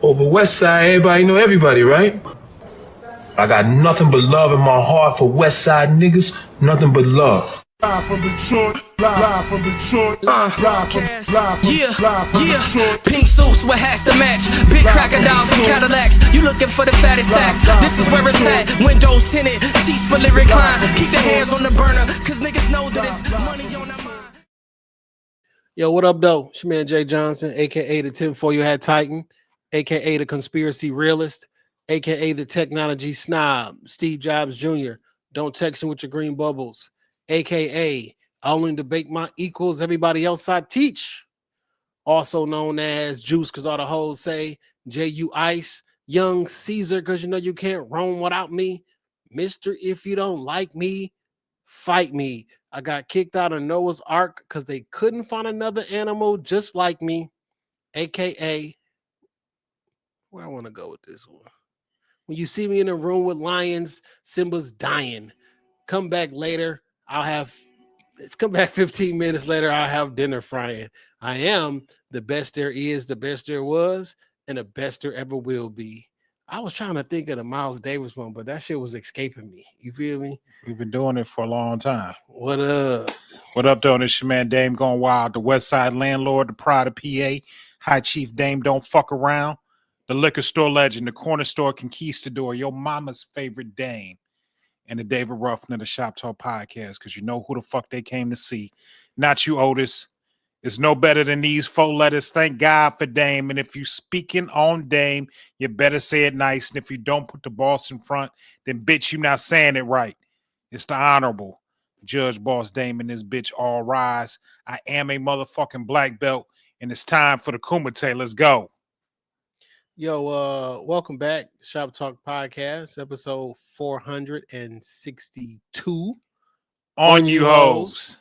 Over West Side, everybody know everybody, right? I got nothing but love in my heart for West Side niggas, nothing but love. Live from Detroit, live from Detroit, live yeah. Pink suits with hats to match, big crocodiles and Cadillacs. You looking for the fattest sacks? This is where it's at. Windows tinted, seats fully reclined. Keep the hands on the burner, cause niggas know that it's money on their mind. Yo, what up, though? It's your man Jay Johnson, aka the tinfoil you had Titan, aka the conspiracy realist, aka the technology snob, Steve Jobs Jr. Don't text him with your green bubbles, aka I only debate my equals, everybody else I teach. Also known as Juice, because all the hoes say J.U. Ice, Young Caesar, because you know you can't roam without me. Mister, if you don't like me, fight me. I got kicked out of Noah's Ark because they couldn't find another animal just like me, aka where I want to go with this one. When you see me in a room with lions, Simba's dying. Come back later. Come back 15 minutes later. I'll have dinner frying. I am the best there is, the best there was, and the best there ever will be. I was trying to think of the Miles Davis one, but that shit was escaping me. You feel me? We've been doing it for a long time. What up? What up, though? It's your man Dame Gone Wild, the West Side landlord, the pride of PA, High Chief Dame Don't Fuck Around, the liquor store legend, the corner store conquistador, your mama's favorite Dame, and the David Ruffin of the Shop Talk Podcast, because you know who the fuck they came to see. Not you, Otis. It's no better than these 4 letters. Thank God for Dame. And if you speaking on Dame, you better say it nice. And if you don't put the boss in front, then bitch, you not saying it right. It's the Honorable Judge Boss Dame and this bitch all rise. I am a motherfucking black belt, and it's time for the Kumite. Let's go. Yo, welcome back. Shop Talk Podcast, episode 462. On you hoes.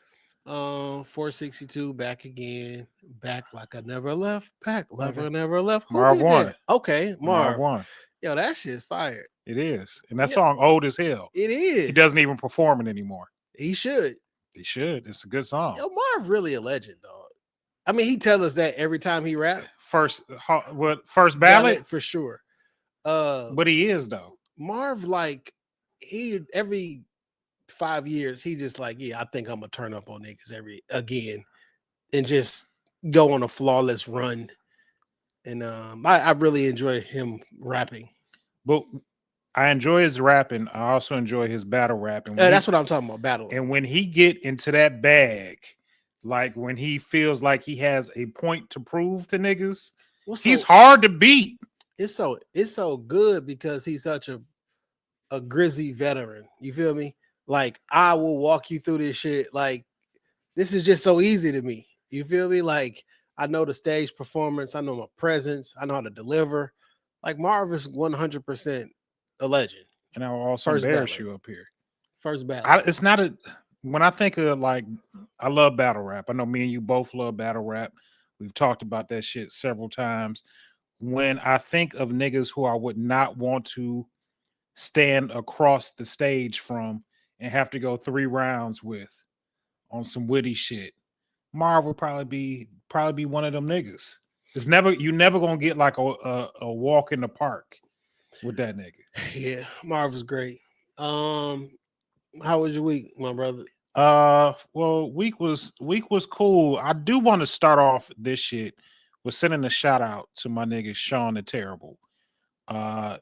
462, back again. Back like I never left. Back like I never left. Marv won. Okay, Marv won. Yo, that shit's fire. It is. And that song old as hell. It is. He doesn't even perform it anymore. He should. He should. It's a good song. Yo, Marv really a legend, dog. I mean, he tells us that every time he rap. First ballot? For sure. But he is, though. Marv, like, he every 5 years, he just like, yeah, I think I'm gonna turn up on niggas again and just go on a flawless run. And I really enjoy him rapping. But I enjoy his rapping. I also enjoy his battle rapping. That's what I'm talking about, battle. And when he get into that bag, like when he feels like he has a point to prove to niggas, he's hard to beat. It's so good because he's such a grizzly veteran. You feel me? Like, I will walk you through this shit. Like, this is just so easy to me. You feel me? Like, I know the stage performance. I know my presence. I know how to deliver. Like, Marv is 100% a legend. And I will also embarrass you up here. First battle. It's not when I think of, like, I love battle rap. I know me and you both love battle rap. We've talked about that shit several times. When I think of niggas who I would not want to stand across the stage from and have to go 3 rounds with on some witty shit, Marv would probably be one of them niggas. You never gonna get like a walk in the park with that nigga. Yeah, Marv was great. How was your week, my brother? Well, week was cool. I do want to start off this shit with sending a shout out to my nigga Sean the Terrible.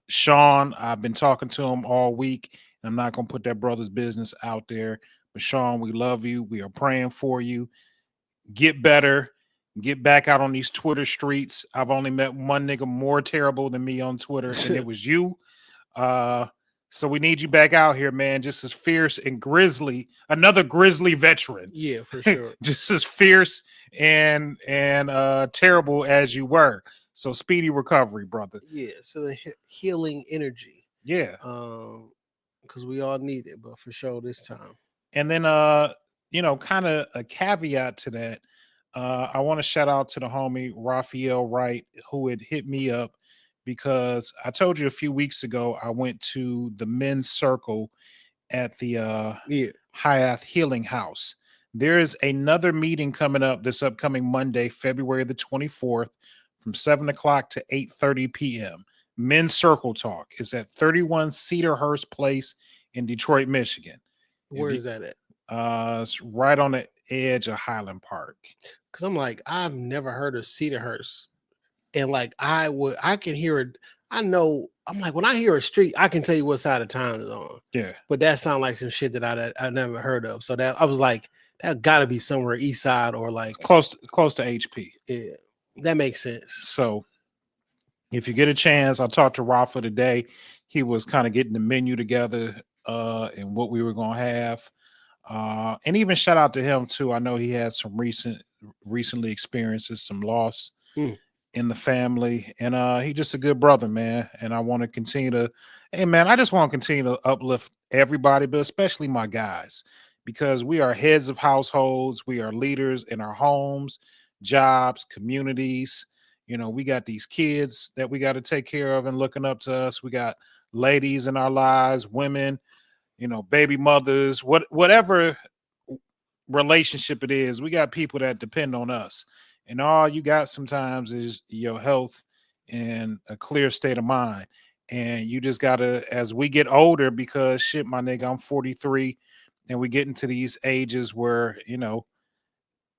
Sean, I've been talking to him all week. I'm not gonna put that brother's business out there, but Sean, we love you. We are praying for you. Get better. Get back out on these Twitter streets. I've only met one nigga more terrible than me on Twitter, and it was you. So we need you back out here, man. Just as fierce and grizzly, another grizzly veteran. Yeah, for sure. Just as fierce and terrible as you were. So speedy recovery, brother. Yeah, so the healing energy. Yeah. Because we all need it, but for sure this time. And then kind of a caveat to that. I want to shout out to the homie Raphael Wright, who had hit me up because I told you a few weeks ago I went to the men's circle at the Hyatt Healing House. There is another meeting coming up this upcoming Monday, February the 24th, from 7 o'clock to 8:30 p.m. Men's Circle Talk is at 31 Cedarhurst Place in Detroit, Michigan. Where is that at? It's right on the edge of Highland Park. Because I'm like, I've never heard of Cedarhurst. And like I can hear it. I know I'm like, when I hear a street, I can tell you what side of town it's on. Yeah. But that sounds like some shit that I never heard of. So that I was like, that gotta be somewhere east side or like Close to HP. Yeah, that makes sense. So if you get a chance, I talked to Rafa today. He was kind of getting the menu together and what we were gonna have. And even shout out to him too. I know he had some recently experiences some loss in the family, and he just a good brother, man. And I want to continue to, hey man, I just want to continue to uplift everybody, but especially my guys, because we are heads of households, we are leaders in our homes, jobs, communities. You know, we got these kids that we got to take care of and looking up to us. We got ladies in our lives, women, you know, baby mothers, whatever relationship it is, we got people that depend on us. And all you got sometimes is your health and a clear state of mind. And you just gotta, as we get older, because shit, my nigga, I'm 43, and we get into these ages where, you know,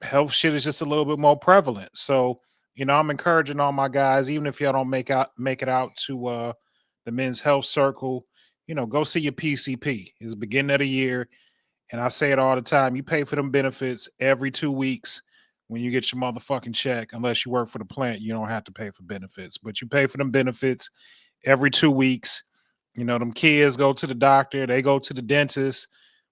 health shit is just a little bit more prevalent. So, you know, I'm encouraging all my guys, even if y'all don't make it out to the men's health circle, you know, go see your PCP. It's the beginning of the year. And I say it all the time. You pay for them benefits every 2 weeks when you get your motherfucking check. Unless you work for the plant, you don't have to pay for benefits. But you pay for them benefits every 2 weeks. You know, them kids go to the doctor. They go to the dentist.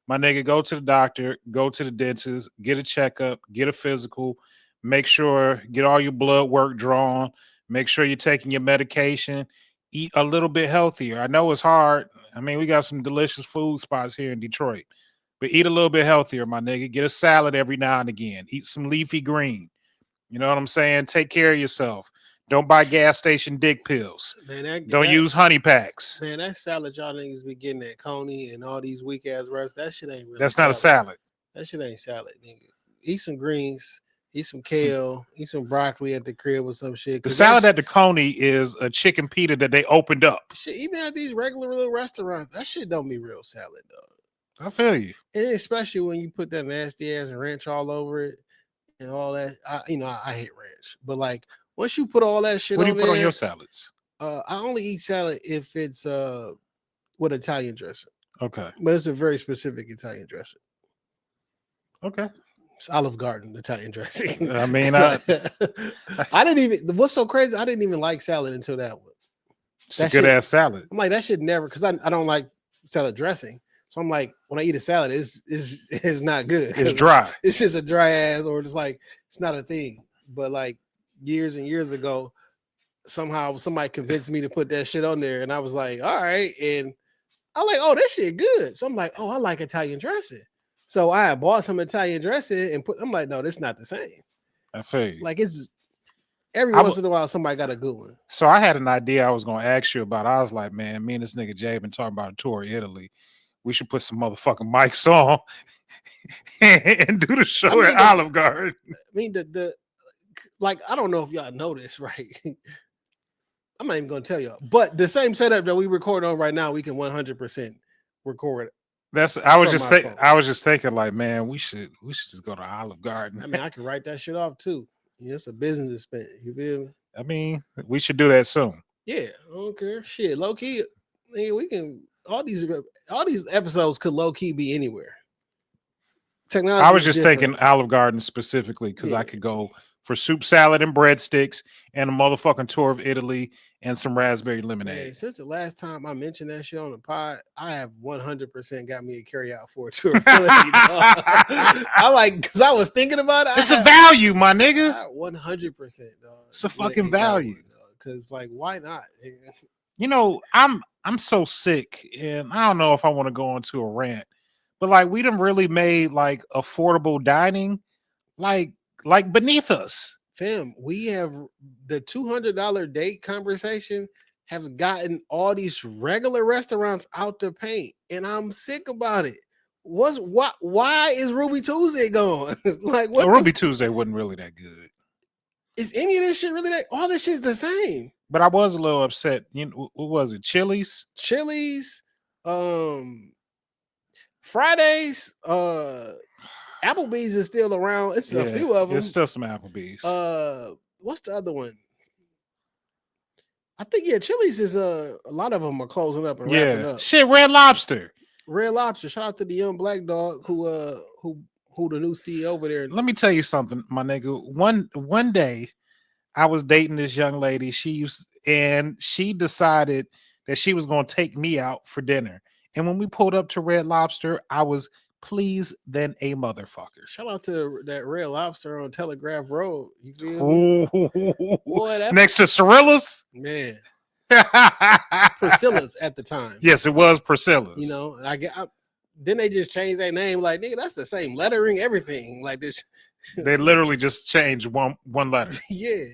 My nigga, go to the doctor, go to the dentist, get a checkup, get a physical, make sure, get all your blood work drawn, make sure you're taking your medication, eat a little bit healthier. I know it's hard. I mean, we got some delicious food spots here in Detroit, but eat a little bit healthier, my nigga. Get a salad every now and again. Eat some leafy green. You know what I'm saying? Take care of yourself. Don't buy gas station dick pills. Man, Don't use honey packs. Man, that salad y'all niggas be getting at Coney and all these weak ass restaurants, that shit ain't really That's not a salad. That shit ain't salad, nigga. Eat some greens, eat some kale, eat some broccoli at the crib or some shit. The salad at the Coney is a chicken pita that they opened up. Shit, even at these regular little restaurants, that shit don't be real salad, dog. I feel you. And especially when you put that nasty ass ranch all over it and all that. I hate ranch, but like once you put all that shit what do on you put there, on your salads? I only eat salad if it's with Italian dressing. Okay. But it's a very specific Italian dressing. Okay. It's Olive Garden Italian dressing. I mean, I didn't even. What's so crazy? I didn't even like salad until that one. It's a good ass salad. I'm like, that shit never, because I don't like salad dressing. So I'm like, when I eat a salad, it's not good. It's dry. It's just a dry ass, or it's like it's not a thing. But like years and years ago, somehow somebody convinced me to put that shit on there, and I was like, all right. And I'm like, oh, that shit good. So I'm like, oh, I like Italian dressing. So I bought some Italian dressing and I'm like, no, this not the same. I feel you. Like it's every once in a while somebody got a good one. So I had an idea I was gonna ask you about. I was like, man, me and this nigga Jay been talking about a tour of Italy. We should put some motherfucking mics on and do the show at Olive Garden. I mean, the like, I don't know if y'all know this, right? I'm not even gonna tell y'all, but the same setup that we record on right now, we can 100% record it. I was just thinking, like, man, we should just go to Olive Garden. I mean, I can write that shit off too. Yeah, it's a business expense. You feel me? I mean, we should do that soon. Yeah, I don't care. Shit, low key, we can. All these episodes could low key be anywhere. Technology. I was just thinking Olive Garden specifically because I could go for soup, salad, and breadsticks, and a motherfucking tour of Italy, and some raspberry lemonade. Man, since the last time I mentioned that shit on the pod, I have 100% got me a carry out for a tour of Italy. I like, because I was thinking about it. It's a value, my nigga. 100%, dog. It's a fucking value. Because, like, why not? You know, I'm so sick, and I don't know if I want to go into a rant, but like we done really made like affordable dining, like beneath us. Fam, we have the $200 date conversation has gotten all these regular restaurants out the paint, and I'm sick about it. Why is Ruby Tuesday gone? Like, what? Ruby Tuesday wasn't really that good. Is any of this shit really that? All this shit's the same. But I was a little upset. You know, what was it? Chili's, Fridays, Applebee's is still around. It's a few of them. There's still some Applebee's. What's the other one? I think Chili's is a lot of them are closing up and wrapping up. Shit, Red Lobster. Red Lobster. Shout out to the young black dog who the new CEO over there. Let me tell you something, my nigga. One day I was dating this young lady. She decided that she was gonna take me out for dinner. And when we pulled up to Red Lobster, I was pleased than a motherfucker. Shout out to that Red Lobster on Telegraph Road. You feel me? Boy, next to Cirilla's? Man. Priscilla's at the time. Yes, it was Priscilla's. You know, then they just changed their name. Like, nigga, that's the same lettering, everything. Like this. They literally just changed one letter. Yeah.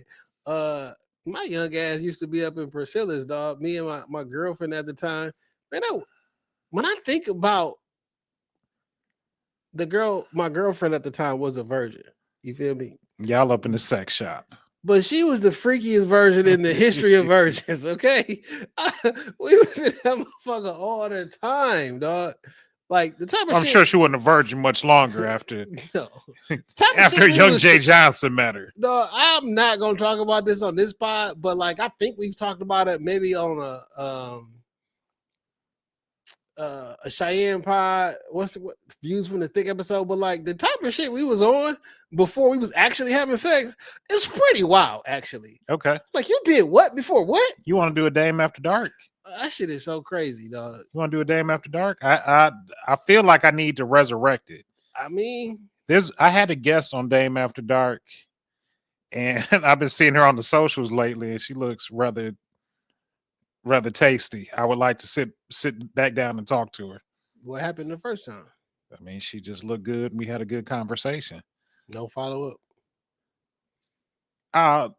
My young ass used to be up in Priscilla's, dog. Me and my girlfriend at the time. Man, when I think about my girlfriend at the time was a virgin. You feel me? Y'all up in the sex shop. But she was the freakiest virgin in the history of virgins, okay? We was in that motherfucker all the time, dog. Like the type of I'm shit, sure she wasn't a virgin much longer after no. after young Jay Johnson met her. No, I'm not gonna talk about this on this pod, but like I think we've talked about it maybe on a Cheyenne pod. What views from the thick episode? But like the type of shit we was on before we was actually having sex, it's pretty wild, actually. Okay. Like you did what before what? You want to do a Dame After Dark? That shit is so crazy, dog. You want to do a Dame After Dark? I feel like I need to resurrect it. I mean, I had a guest on Dame After Dark, and I've been seeing her on the socials lately, and she looks rather tasty. I would like to sit back down and talk to her. What happened the first time? I mean, she just looked good, and we had a good conversation. No follow I'll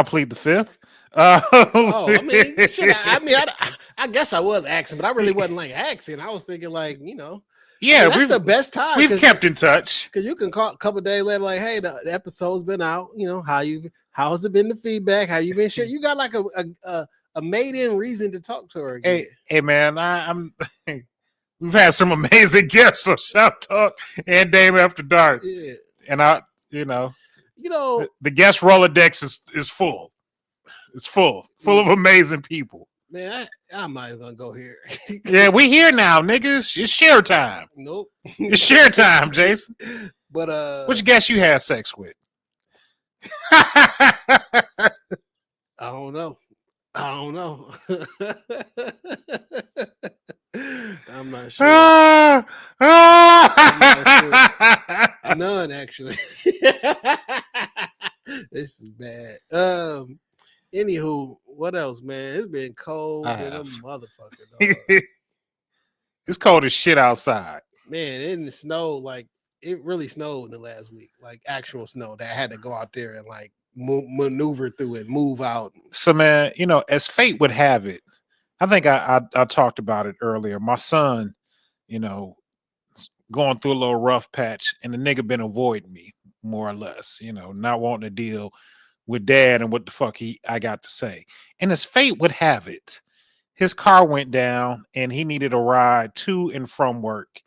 plead the fifth. I mean, shit. I guess I was asking, but I really wasn't like asking. I was thinking, like, you know, yeah, that's the best time. We've kept in touch because you can call a couple days later, like, hey, the episode's been out. You know, how's it been the feedback? How you been? Sure, you got like a made-in reason to talk to her again. Hey, man, I'm. We've had some amazing guests on Shop Talk and Dame After Dark, Yeah, and you know, the guest Rolodex is full. It's full of amazing people. Man, I'm not even gonna go here. Yeah, we here now, niggas. It's share time. Nope. It's share time, Jason. But which guest you had sex with? I don't know. I'm not sure. None, actually. This is bad. Anywho, what else, man? It's been cold than a motherfucker, dog. It's cold as shit outside. Man, it didn't snow. Like, it really snowed in the last week. Like, actual snow that I had to go out there and, like, maneuver through and move out. So, man, you know, as fate would have it, I think I talked about it earlier. My son, you know, going through a little rough patch, and the nigga been avoiding me, more or less, you know, not wanting to deal with dad and what the fuck I got to say. And as fate would have it, his car went down and he needed a ride to and from work.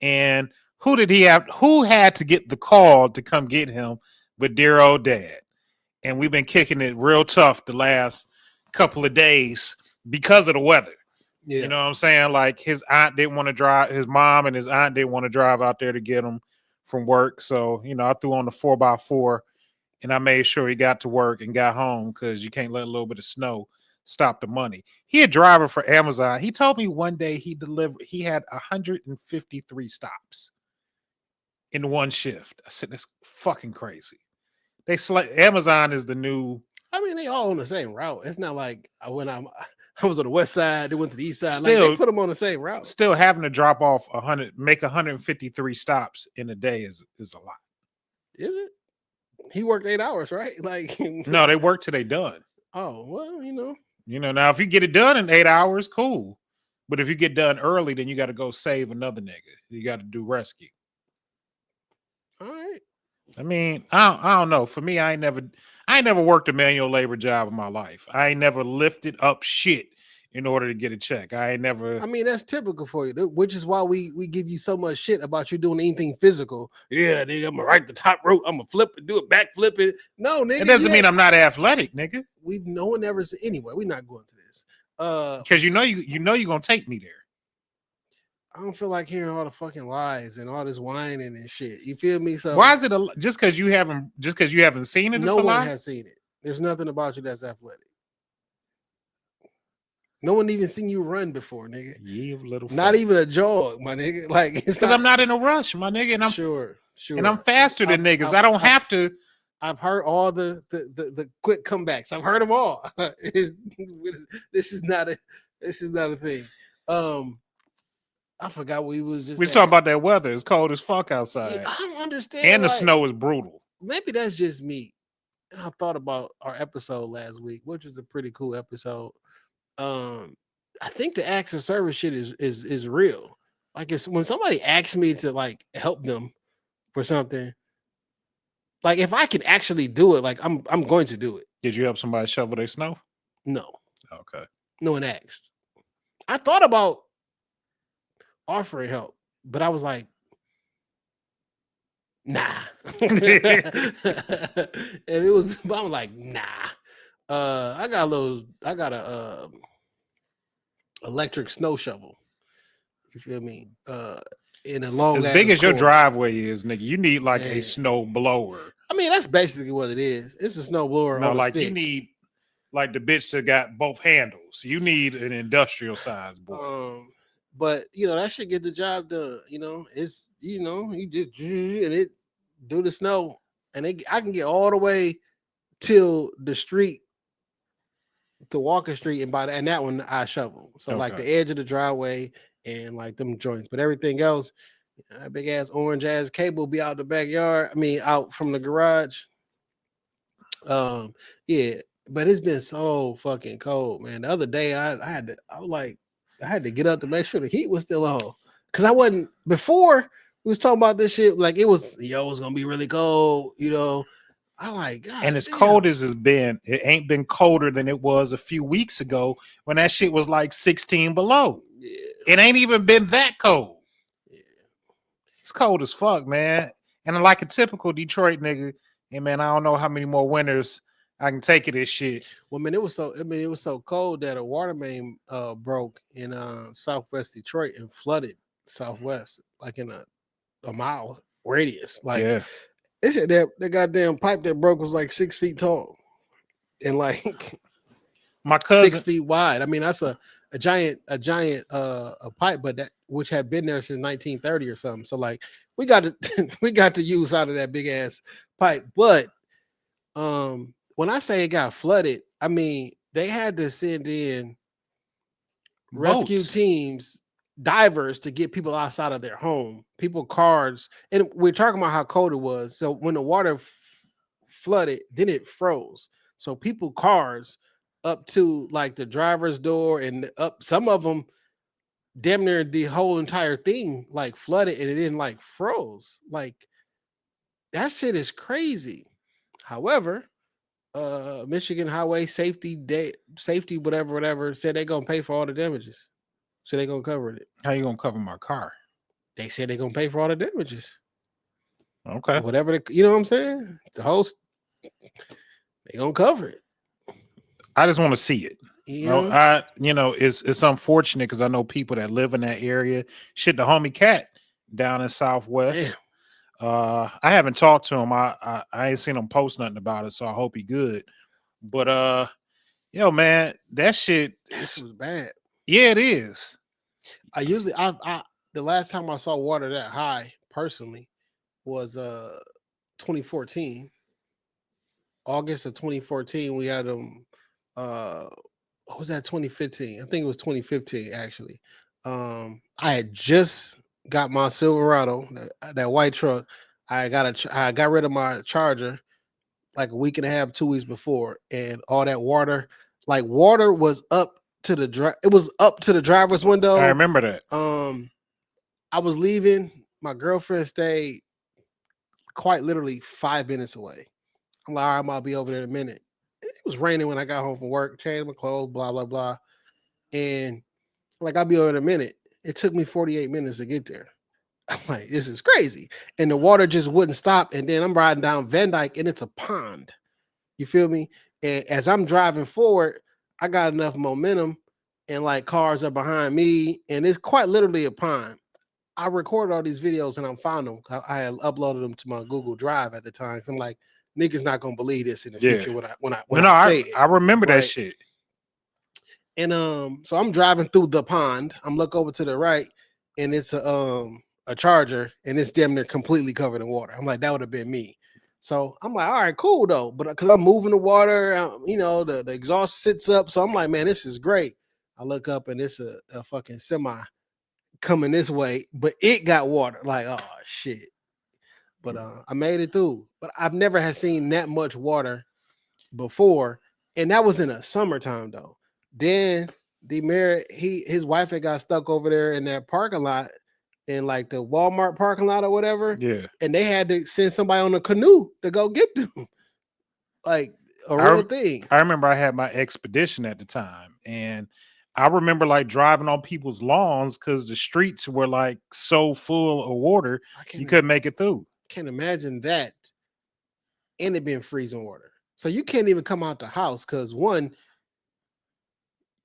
And who had to get the call to come get him but dear old dad? And we've been kicking it real tough the last couple of days because of the weather. Yeah. You know what I'm saying? Like his aunt didn't want to drive, his mom and his aunt didn't want to drive out there to get him from work. So, you know, I threw on the 4x4 and I made sure he got to work and got home because you can't let a little bit of snow stop the money. He a driver for Amazon. He told me one day he had 153 stops in one shift. I said, that's fucking crazy. Amazon is the new. I mean, they all on the same route. It's not like when I was on the west side, they went to the east side. Still, like they put them on the same route. Still having to drop off 153 stops in a day is a lot. Is it? He worked 8 hours, right? Like no, they work till they done. Oh, well, you know. Now if you get it done in 8 hours, cool. But if you get done early, then you got to go save another nigga. You got to do rescue. All right. I mean, I don't know. For me, I ain't never worked a manual labor job in my life. I ain't never lifted up shit in order to get a check. I ain't never. I mean, that's typical for you, which is why we give you so much shit about you doing anything physical. Yeah, nigga, I'm gonna ride the top rope. I'm gonna flip it, do it, back flip it. No, nigga, It doesn't mean I'm not athletic, nigga. No one ever said anyway. We're not going to this. Because you know you're gonna take me there. I don't feel like hearing all the fucking lies and all this whining and shit. You feel me? So why is it just because you haven't seen it? No one has seen it. There's nothing about you that's athletic. No one even seen you run before, nigga. Yeah, little. Not even a jog, my nigga. Like it's because I'm not in a rush, my nigga, and I'm sure, and I'm faster than niggas. I don't have to. I've heard all the quick comebacks. I've heard them all. This is not a thing. I forgot what we was just. We talking about that weather. It's cold as fuck outside. Yeah, I don't understand. And the snow is brutal. Maybe that's just me. And I thought about our episode last week, which was a pretty cool episode. I think the acts of service shit is real. Like when somebody asks me to like help them for something, like if I can actually do it, like I'm going to do it. Did you help somebody shovel their snow? No. Okay. No one asked. I thought about offering help, but I was like, nah. And it was, but I'm like, nah. I got a electric snow shovel. You feel me? In a long as big as your driveway is, nigga, you need like a snow blower. I mean, that's basically what it is. It's a snow blower. No, on like a stick. you need like the bitch that got both handles. You need an industrial size boy. But that should get the job done. It's you just and it do the snow, and I can get all the way till the street to Walker Street, and that one I shovel. So like the edge of the driveway and like them joints, but everything else, that big ass orange ass cable be out the backyard. I mean, out from the garage. Yeah, but it's been so fucking cold, man. The other day I had to get up to make sure the heat was still on, because I wasn't before. We was talking about this shit like it was gonna be really cold, I like God. And as cold as it's been, it ain't been colder than it was a few weeks ago when that shit was like 16 below. Yeah. It ain't even been that cold. Yeah. It's cold as fuck, man. And like a typical Detroit nigga, and man, I don't know how many more winters I can take of this shit. Well, man, it was so cold that a water main broke in Southwest Detroit and flooded Southwest, like in a mile radius. Like, yeah. They said that the goddamn pipe that broke was like 6 feet tall and like my cousin 6 feet wide. I mean, that's a giant pipe, but that which had been there since 1930 or something. So like we got to use out of that big ass pipe. But when I say it got flooded, I mean they had to send in rescue teams, divers to get people outside of their home, cars, and we're talking about how cold it was. So when the water flooded, then it froze. So cars up to like the driver's door and up, some of them damn near the whole entire thing like flooded, and it didn't like froze. Like that shit is crazy. However, Michigan Highway Safety whatever said they're gonna pay for all the damages. So they're gonna cover it. How you gonna cover my car? They said they're gonna pay for all the damages. Okay. Whatever you know what I'm saying? The host, they gonna cover it. I just want to see it. It's unfortunate because I know people that live in that area. Shit, the homie Cat down in Southwest. Damn. I haven't talked to him. I ain't seen him post nothing about it, so I hope he good. But man, that shit was bad. Yeah, it is. I the last time I saw water that high personally was 2014. August of 2014, we had what was that, 2015? I think it was 2015 actually. I had just got my Silverado, that white truck. I got rid of my Charger like a week and a half, 2 weeks before, and all that water was up to the driver's window. I remember that. I was leaving. My girlfriend stayed quite literally 5 minutes away. I'm like, all right, I'll be over there in a minute. It was raining when I got home from work, changed my clothes, blah, blah, blah. And like, I'll be over in a minute. It took me 48 minutes to get there. I'm like, this is crazy. And the water just wouldn't stop. And then I'm riding down Van Dyke and it's a pond. You feel me? And as I'm driving forward, I got enough momentum and like cars are behind me. And it's quite literally a pond. I recorded all these videos and I found them. I had uploaded them to my Google Drive at the time. I'm like, niggas not gonna believe this in the future when I say it. I remember right? that shit. And so I'm driving through the pond. I'm look over to the right, and it's a charger, and it's damn near completely covered in water. I'm like, that would have been me. So I'm like, all right, cool though. But because I'm moving the water, the exhaust sits up. So I'm like, man, this is great. I look up and it's a fucking semi coming this way, but it got water. Like, oh shit. But I made it through. But I've never had seen that much water before, and that was in the summertime though. Then his wife had got stuck over there in that parking lot, in like the Walmart parking lot or whatever. Yeah. And they had to send somebody on a canoe to go get them. Like a real thing. I remember I had my expedition at the time, and I remember like driving on people's lawns because the streets were like so full of water you couldn't make it through. Can't imagine that. And it being freezing water. So you can't even come out the house because one,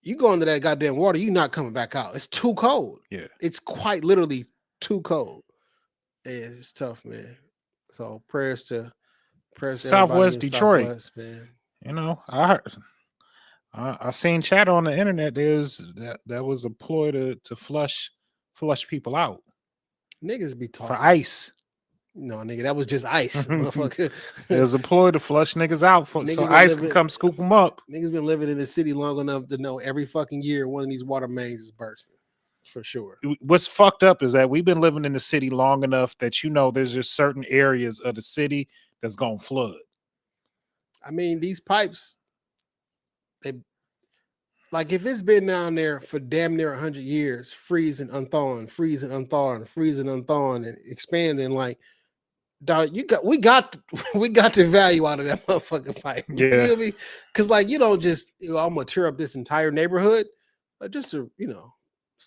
you go into that goddamn water, you're not coming back out. It's too cold. Yeah. It's quite literally too cold. Yeah, it's tough, man. So prayers to Southwest Detroit. Southwest, man. You know, I heard I seen chat on the internet. There's that was a ploy to flush people out. Niggas be talking for ice. No, nigga, that was just ice. It was a ploy to flush niggas out so ice can come scoop them up. Niggas been living in the city long enough to know every fucking year one of these water mains is bursting. For sure. What's fucked up is that we've been living in the city long enough that there's just certain areas of the city that's gonna flood. I mean, these pipes, like if it's been down there for damn near 100 years, freezing, unthawing, freezing, unthawing, freezing, unthawing, and expanding, like, dog, we got the value out of that motherfucking pipe. You feel me? Because like you don't just I'm gonna tear up this entire neighborhood, just to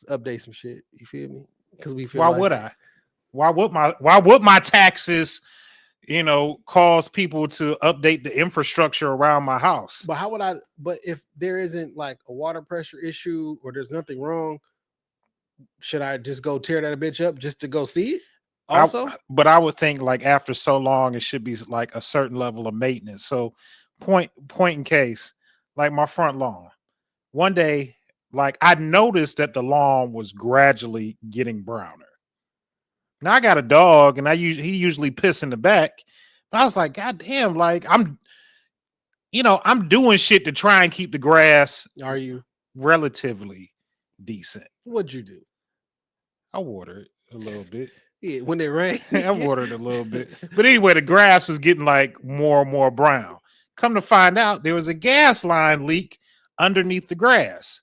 update some shit. You feel me? Because we feel. Why would I? Why would my taxes, cause people to update the infrastructure around my house? But how would I? But if there isn't like a water pressure issue or there's nothing wrong, should I just go tear that bitch up just to go see it? Also, but I would think like after so long, it should be like a certain level of maintenance. So point in case, like my front lawn, one day, like I noticed that the lawn was gradually getting browner. Now I got a dog and he usually piss in the back, but I was like, God damn, like I'm doing shit to try and keep the grass. Are you relatively decent? What'd you do? I water it a little bit. Yeah, when it rained, I watered a little bit. But anyway, the grass was getting like more and more brown. Come to find out, there was a gas line leak underneath the grass,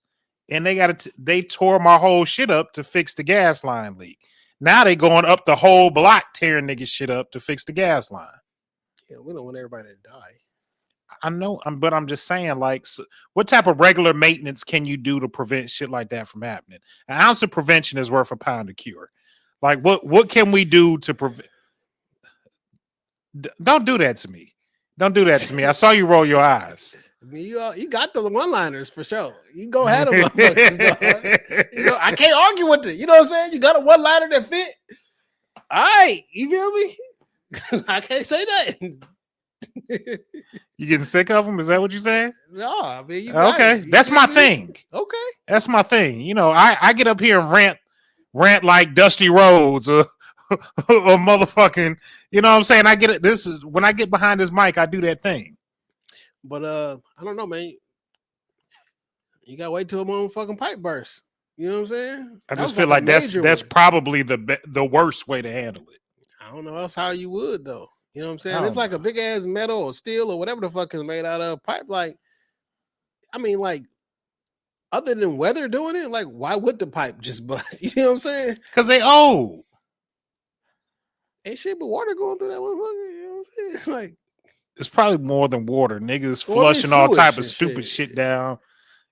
and they tore my whole shit up to fix the gas line leak. Now they going up the whole block tearing niggas shit up to fix the gas line. Yeah, we don't want everybody to die. I know, but I'm just saying, like, what type of regular maintenance can you do to prevent shit like that from happening? An ounce of prevention is worth a pound of cure. Like, what can we do to prevent? Don't do that to me. Don't do that to me. I saw you roll your eyes. I mean, you got the one-liners for sure. You go ahead of them. I can't argue with it. You know what I'm saying? You got a one-liner that fit. All right, you feel me? I can't say that. You getting sick of them? Is that what you saying? No, I mean, okay. That's my thing. Okay, that's my thing. I get up here and rant like Dusty Rhodes or motherfucking. You know what I'm saying? I get it. This is when I get behind this mic, I do that thing. But I don't know, man. You gotta wait till a motherfucking pipe burst. You know what I'm saying? I just feel like that's probably the worst way to handle it. I don't know else how you would though. You know what I'm saying? It's like a big ass metal or steel or whatever the fuck is made out of pipe. Like, I mean, like, other than weather doing it, like, why would the pipe just bust? You know what I'm saying? Because they old. Ain't shit but water going through that motherfucker. You know what I'm saying? Like, It's probably more than water. Niggas Well, I mean, flushing all sewage type of and stupid shit. shit down.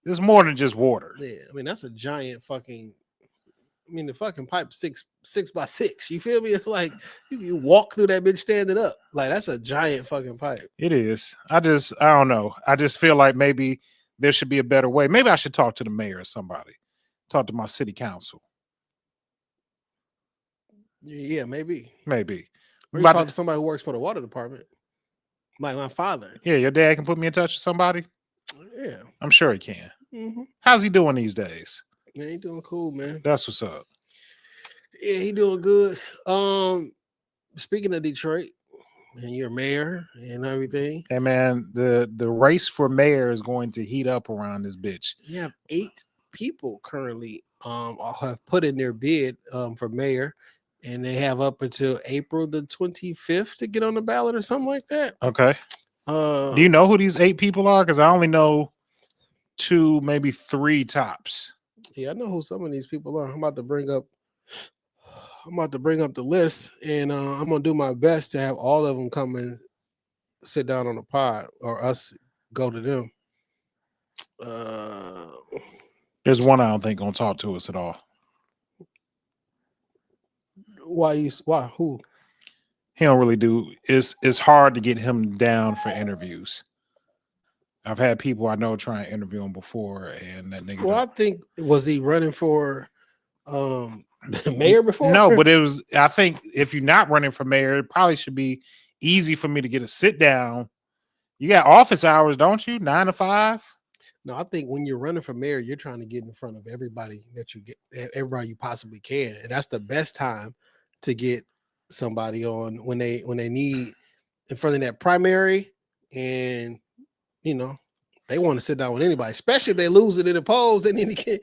It's more than just water. yeah, I mean that's a giant fucking. I mean the fucking pipe 6x6. You feel me? It's like you walk through that bitch standing up. Like that's a giant fucking pipe. It is. I don't know. I just feel like maybe there should be a better way. Maybe I should talk to the mayor or somebody. Talk to my city council. Yeah, maybe. Maybe. Or you talk to somebody who works for the water department. Like my father. Yeah, your dad can put me in touch with somebody. Yeah. I'm sure he can. Mm-hmm. How's he doing these days? Man, he doing cool, man. That's what's up. Yeah, he doing good. Speaking of Detroit, and your mayor and everything. Hey man, the race for mayor is going to heat up around this bitch. You have 8 people currently have put in their bid for mayor, and they have up until April the 25th to get on the ballot or something like that. Okay. Do you know who these 8 people are? Because I only know 2, maybe 3 tops. Yeah, I know who some of these people are. I'm about to bring up the list, and I'm gonna do my best to have all of them come and sit down on the pod, or us go to them. There's one I don't think gonna talk to us at all. Why? Who? He don't really do. It's hard to get him down for interviews. I've had people I know try and interview him before, and that nigga. Well, I think was he running for mayor before? No, but it was. I think if you're not running for mayor, it probably should be easy for me to get a sit down. You got office hours, don't you? 9 to 5. No, I think when you're running for mayor, you're trying to get in front of everybody that you get, everybody you possibly can, and that's the best time to get somebody on when they need in front of that primary, and you know they want to sit down with anybody, especially if they lose it in the polls. They need to get.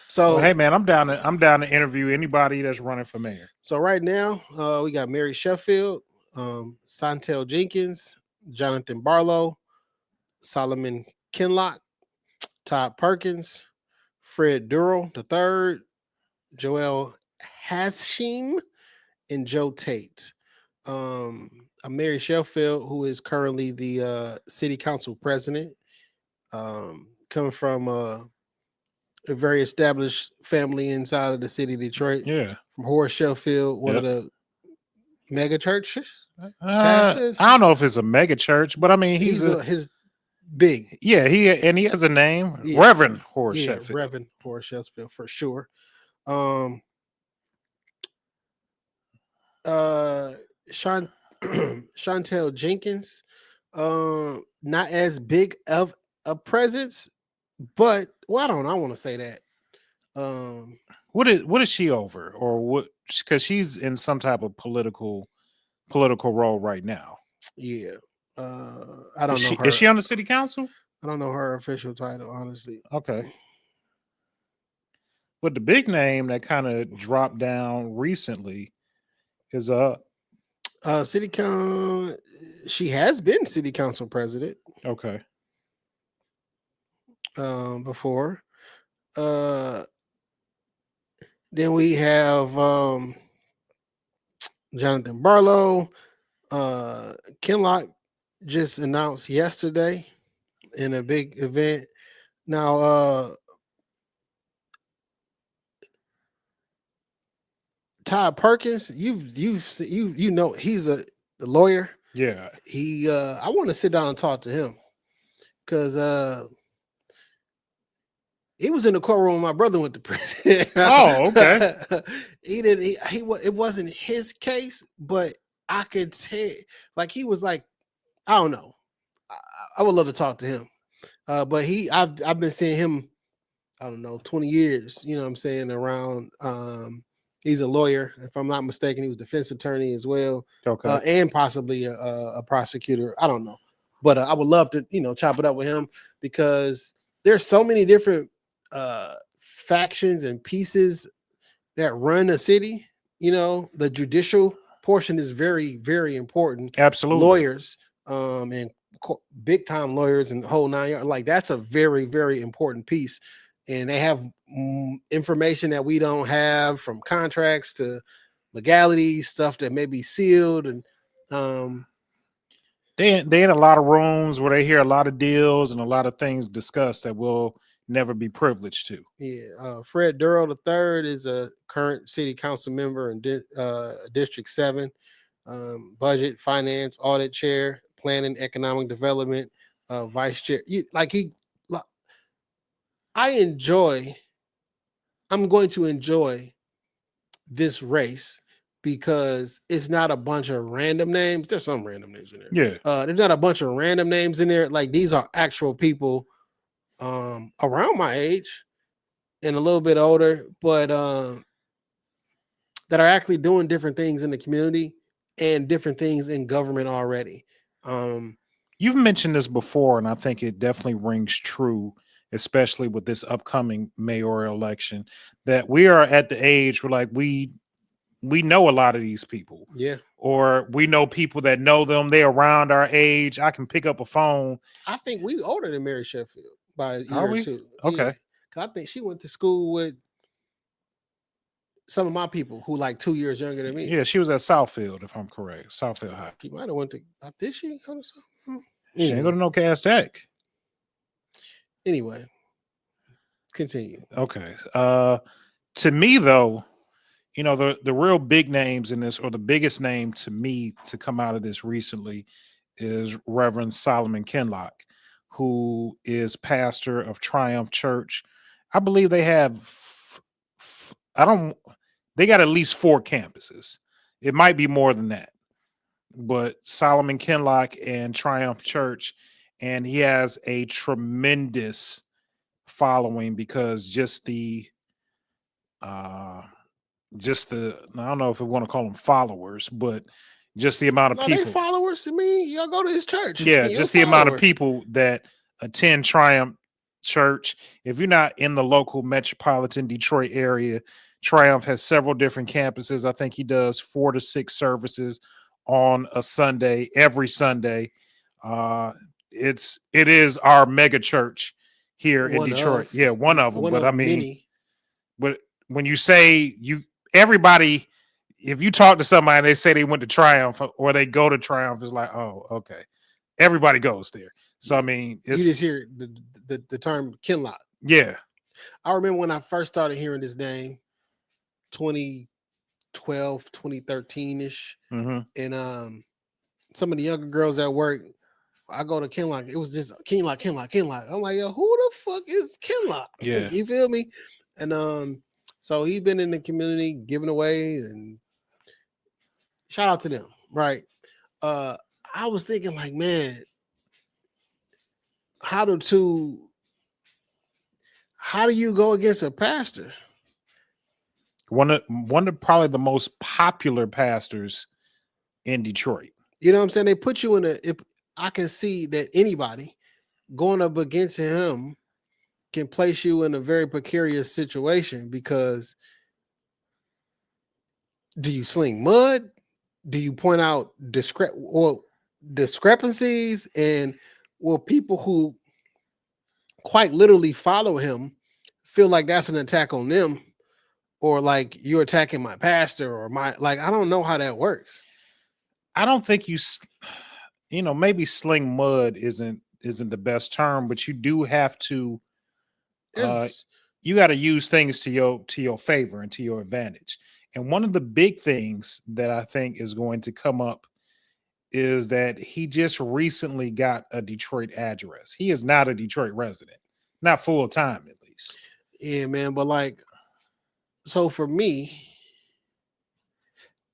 So well, hey man, I'm down to interview anybody that's running for mayor. So right now, we got Mary Sheffield, Santel Jenkins, Jonathan Barlow, Solomon Kinlock, Todd Perkins, Fred Durrell III, Joel Hashim, and Joe Tate. Mary Sheffield, who is currently the city council president, coming from a very established family inside of the city of Detroit. Yeah. From Horace Sheffield, one of the mega churches. I don't know if it's a mega church, but I mean he's his big. Yeah, he has a name, Reverend Horace Sheffield. Reverend Horace Sheffield for sure. Chantel Jenkins, not as big of a presence, but I want to say that. What is she over, or what? Because she's in some type of political role right now. Yeah, I don't know her. Is she on the city council? I don't know her official title, honestly. Okay. But the big name that kind of dropped down recently is city council. She has been city council president. Okay. Before. Then we have Jonathan Barlow. Kinlock just announced yesterday in a big event. Now, Todd Perkins, you know he's the lawyer. Yeah. He I want to sit down and talk to him because he was in the courtroom when my brother went to prison. Oh, okay. It wasn't his case, but I could tell, like he was like, I don't know. I would love to talk to him. But I've been seeing him, I don't know, 20 years, you know what I'm saying, around. He's a lawyer, if I'm not mistaken. He was defense attorney as well. Okay. And possibly a prosecutor. I don't know. But I would love to, chop it up with him because there's so many different factions and pieces that run a city. The judicial portion is very, very important. Absolutely. Lawyers and big time lawyers and the whole 9 yards, like that's a very, very important piece. And they have information that we don't have, from contracts to legalities, stuff that may be sealed, and they in a lot of rooms where they hear a lot of deals and a lot of things discussed that we'll never be privileged to. yeah. Fred Durrell III is a current city council member in District 7, budget, finance, audit chair, planning, economic development, vice chair. I'm going to enjoy this race because it's not a bunch of random names. There's some random names in there. Yeah. There's not a bunch of random names in there. Like, these are actual people around my age and a little bit older, but that are actually doing different things in the community and different things in government already. You've mentioned this before, and I think it definitely rings true, especially with this upcoming mayoral election, that we are at the age where, like, we know a lot of these people. Yeah. Or we know people that know them. They're around our age. I can pick up a phone. I think we older than Mary Sheffield by a year Are we? or two. Okay. Yeah. 'Cause I think she went to school with some of my people who like 2 years younger than me. Yeah, she was at Southfield, if I'm correct. Southfield High. She might have went to. Did she go to something? She ain't go to no Cass Tech. Anyway, continue. Okay. To me, though, you know, the real big names in this, or the biggest name to me to come out of this recently, is Reverend Solomon Kinlock, who is pastor of Triumph Church. I believe they have, they got at least 4 campuses. It might be more than that. But Solomon Kinlock and Triumph Church, and he has a tremendous following because I don't know if we want to call them followers, but just the amount of people. They followers to me. Y'all go to his church. Yeah, just the amount of people that attend Triumph Church. If you're not in the local metropolitan Detroit area, Triumph has several different campuses. I think he does 4 to 6 services on a Sunday, every Sunday. It is our mega church here in Detroit. Yeah, one of them. But I mean, many. But when you say everybody, if you talk to somebody and they say they went to Triumph or they go to Triumph, it's like, oh, okay. Everybody goes there. So I mean, you just hear the term Kinlock. Yeah. I remember when I first started hearing this name, 2012, 2013-ish. Mm-hmm. And some of the younger girls at work, I go to Kinlock. It was just Kinlock. I'm like, yo, who the fuck is Kinlock? Yeah. You feel me? And so he's been in the community giving away, and shout out to them, right? I was thinking, like, man, how do you go against a pastor? One of probably the most popular pastors in Detroit. You know what I'm saying? They put you in I can see that anybody going up against him can place you in a very precarious situation, because do you sling mud? Do you point out discrepancies? And will people who quite literally follow him feel like that's an attack on them, or like you're attacking my pastor or I don't know how that works. I don't think maybe sling mud isn't the best term, but you do have to you got to use things to your favor and to your advantage. And one of the big things that I think is going to come up is that he just recently got a Detroit address. He is not a Detroit resident, not full time at least. Yeah, man. But so for me,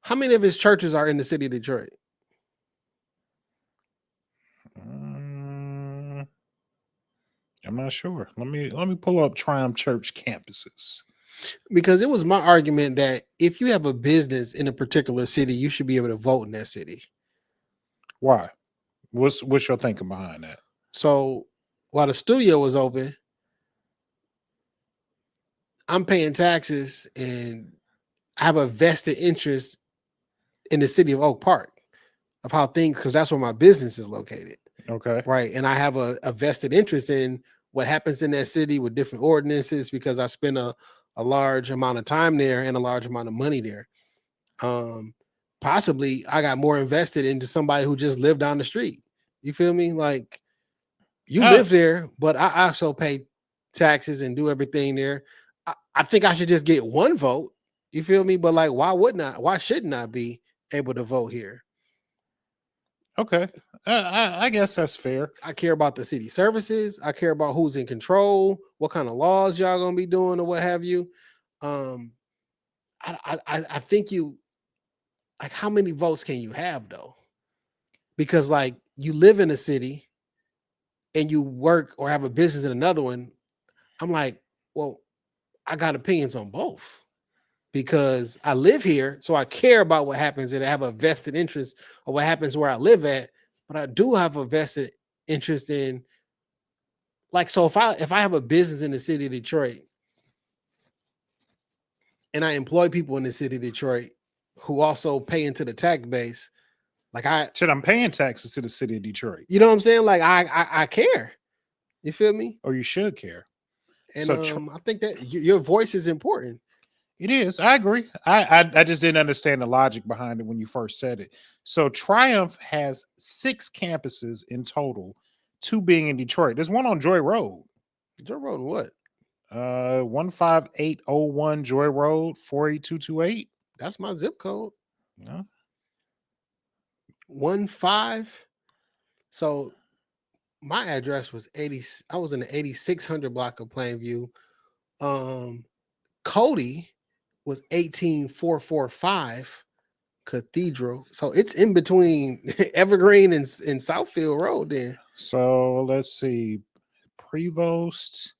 how many of his churches are in the city of Detroit? I'm not sure. Let me pull up Triumph Church campuses. Because it was my argument that if you have a business in a particular city, you should be able to vote in that city. Why? What's your thinking behind that? So while the studio was open, I'm paying taxes and I have a vested interest in the city of Oak Park, of how things, because that's where my business is located. Okay. Right. And I have a vested interest in what happens in that city with different ordinances, because I spend a large amount of time there and a large amount of money there. Possibly I got more invested into somebody who just lived down the street. You feel me? Like you live there, but I also pay taxes and do everything there. I think I should just get one vote. You feel me? But like, why shouldn't I be able to vote here? Okay. I guess that's fair. I care about the city services. I care about who's in control, what kind of laws y'all gonna be doing or what have you. I think you like how many votes can you have though? Because like you live in a city and you work or have a business in another one. I'm like, well, I got opinions on both because I live here, so I care about what happens and I have a vested interest of what happens where I live at. But I do have a vested interest in, like, so if I have a business in the city of Detroit and I employ people in the city of Detroit who also pay into the tax base, like I'm paying taxes to the city of Detroit. You know what I'm saying? Like I care. You feel me? Or you should care. And I think that your voice is important. It is. I agree. I just didn't understand the logic behind it when you first said it. So Triumph has 6 campuses in total, 2 being in Detroit. There's one on Joy Road. Joy Road what? 15801 Joy Road, 48228. That's my zip code. No. 15. So my address was 80. I was in the 8600 block of Plainview. Cody was 18445 Cathedral. So it's in between Evergreen and Southfield Road then. So let's see. Prevost.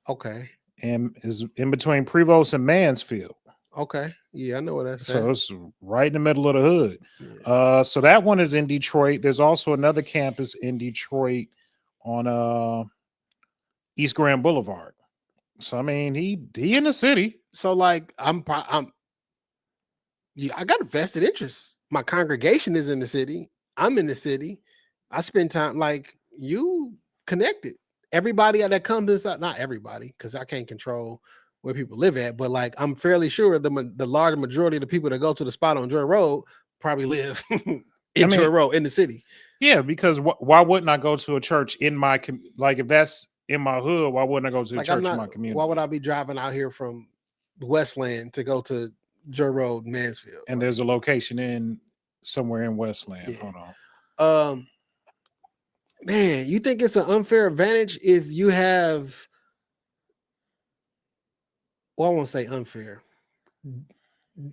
Okay. And is in between Prevost and Mansfield. Okay. Yeah, I know what that's. So it's right in the middle of the hood. Yeah. So that one is in Detroit. There's also another campus in Detroit on East Grand Boulevard. So I mean, he in the city. So like I got a vested interest. My congregation is in the city. I'm in the city. I spend time like you connected. Everybody that comes inside, not everybody, because I can't control where people live at, but like I'm fairly sure the large majority of the people that go to the spot on Joy Road probably live in Joy Road in the city. Yeah, because why wouldn't I go to a church in my like if that's in my hood? Why wouldn't I go to a church in my community? Why would I be driving out here from Westland to go to Joy Road, Mansfield? And there's a location in somewhere in Westland. Yeah. Hold on. Man, you think it's an unfair advantage if you have? Well, I won't say unfair.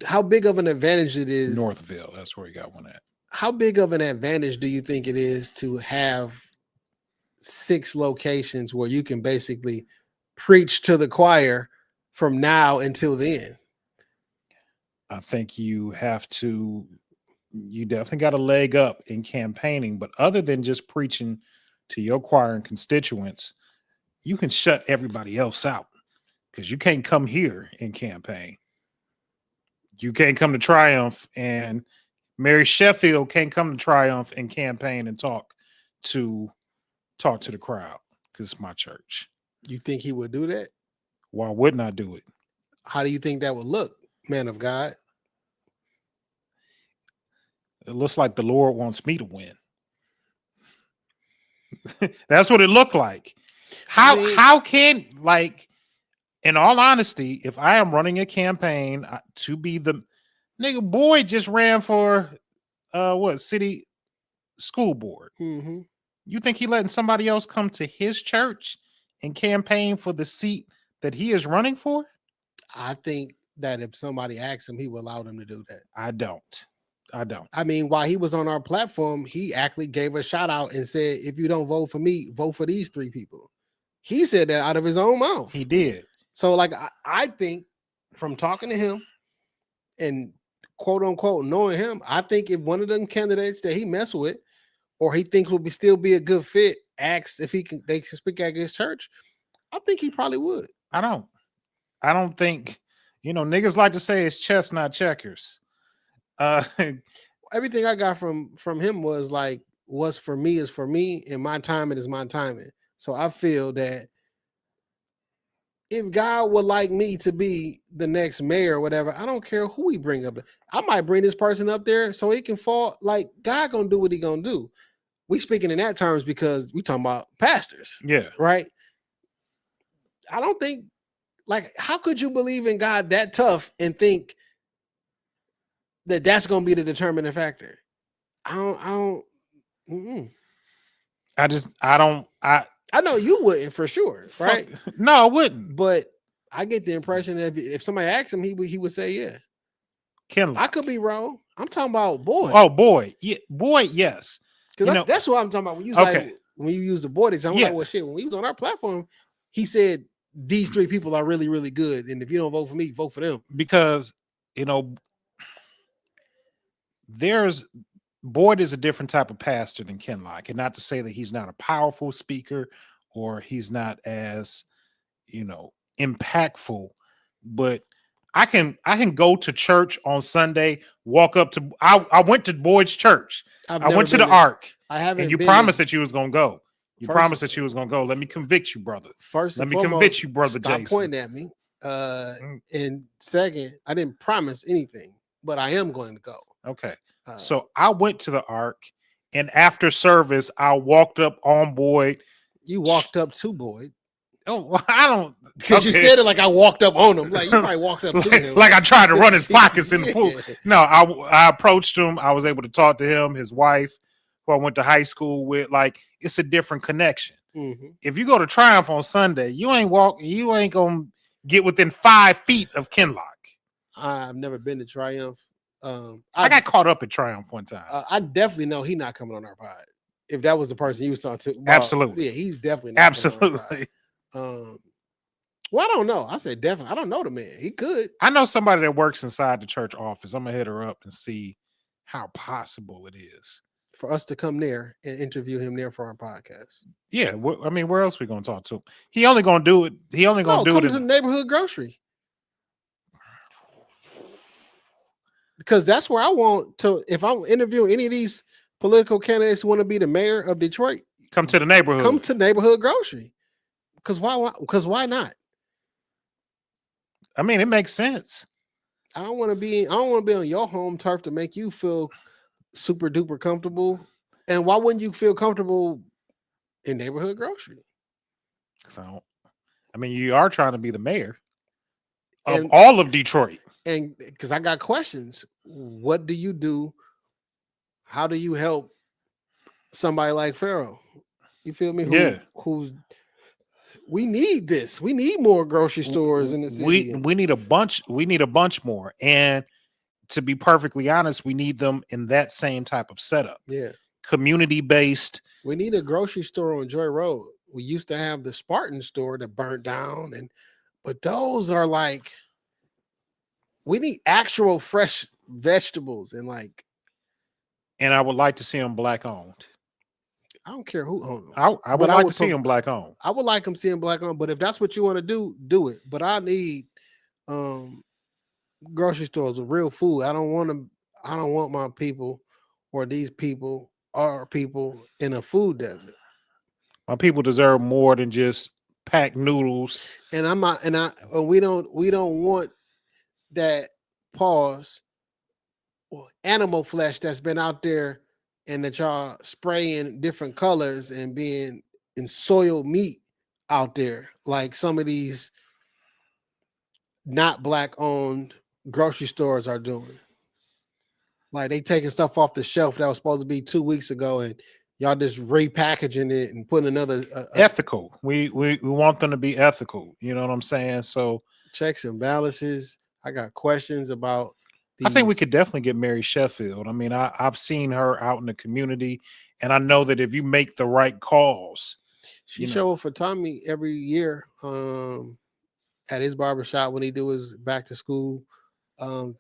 How big of an advantage it is? Northville, that's where you got one at. How big of an advantage do you think it is to have 6 locations where you can basically preach to the choir from now until then? I think you definitely got a leg up in campaigning, but other than just preaching to your choir and constituents, you can shut everybody else out because you can't come here and campaign. You can't come to Triumph, and Mary Sheffield can't come to Triumph and campaign and talk to the crowd because it's my church. You think he would do that? Why wouldn't I do it? How do you think that would look, man of God? It looks like the Lord wants me to win. That's what it looked like. How can, like, in all honesty, if I am running a campaign to be the nigga, boy just ran for city school board. Mm-hmm. You think he letting somebody else come to his church and campaign for the seat that he is running for? I think that if somebody asks him, he will allow them to do that. I don't. I mean, while he was on our platform, he actually gave a shout out and said, if you don't vote for me, vote for these 3 people. He said that out of his own mouth. He did. So like, I think from talking to him and quote unquote knowing him, I think if one of them candidates that he mess with or he thinks would still be a good fit asks if they can speak at his church, I think he probably would. I don't think, niggas like to say it's chess, not checkers. Everything I got from him was like, what's for me is for me, and my timing is my timing. So I feel that if God would like me to be the next mayor or whatever, I don't care who he bring up. I might bring this person up there so he can fall. Like God gonna do what he gonna do. We speaking in that terms because we talking about pastors, Yeah. right? I don't think like how could you believe in God that tough and think that that's gonna be the determining factor? I don't. Mm-mm. I know you wouldn't for sure, right? No, I wouldn't. But I get the impression that if somebody asked him, he would say, yeah. Kenlock. I could be wrong. I'm talking about boy. Oh, boy. Yeah, boy, yes. Because that's what I'm talking about. When you like when you use the boy example, I'm like, well, shit, when we was on our platform, he said these three people are really, really good. And if you don't vote for me, vote for them. Because, Boyd is a different type of pastor than Kenlock. And not to say that he's not a powerful speaker or he's not as, impactful, but I can go to church on Sunday, walk up to I went to Boyd's church. I went to the Ark. I haven't. And you promised that you was gonna go. You promised that you was gonna go. Let me convict you, brother. Let me convict you, brother. Stop Jason. Pointing at me. And second, I didn't promise anything, but I am going to go. Okay. So I went to the Ark, and after service, I walked up on Boyd. You walked up to Boyd. Oh, well, I don't, because you said it like I walked up on him. Like you probably walked up to him. Like I tried to run his pockets in the pool. No, I approached him. I was able to talk to him, his wife, who I went to high school with. Like it's a different connection. Mm-hmm. If you go to Triumph on Sunday, you ain't gonna get within 5 feet of Kenlock. I've never been to Triumph. I got caught up at Triumph one time. I definitely know he's not coming on our pod. If that was the person you was talking to, absolutely, yeah, he's definitely not absolutely. Well, I don't know. I said definitely. I don't know the man. He could. I know somebody that works inside the church office. I'm gonna hit her up and see how possible it is for us to come there and interview him there for our podcast. Yeah, I mean, where else we gonna talk to him? He only gonna do it. He only gonna do it in the neighborhood grocery. Because that's where I want to. If I'm interviewing any of these political candidates who want to be the mayor of Detroit, come to the neighborhood. Come to neighborhood grocery. Because why? Because why not? I mean, it makes sense. I don't want to be on your home turf to make you feel super duper comfortable. And why wouldn't you feel comfortable in neighborhood grocery? So, I mean, you are trying to be the mayor of all of Detroit. And because I got questions, what do you do? How do you help somebody like Pharaoh? You feel me? We need this. We need more grocery stores in the city. We need a bunch. We need a bunch more. And to be perfectly honest, we need them in that same type of setup. Yeah. Community based. We need a grocery store on Joy Road. We used to have the Spartan store that burnt down, but those are like, we need actual fresh vegetables and I would like to see them black owned. I don't care who owns them. I would like to see them black owned. I would like them seeing black owned, but if that's what you want to do, do it. But I need grocery stores with real food. I don't want my people or these people are people in a food desert. My people deserve more than just packed noodles. And we don't want that animal flesh that's been out there and that y'all spraying different colors and being in soiled meat out there, like some of these not black owned grocery stores are doing. Like they taking stuff off the shelf that was supposed to be 2 weeks ago and y'all just repackaging it and putting another ethical. We want them to be ethical. You know what I'm saying? So checks and balances. I got questions about I think we could definitely get Mary Sheffield. I mean, I've seen her out in the community, and I know that if you make the right calls, she show up for Tommy every year at his barbershop when he do his back to school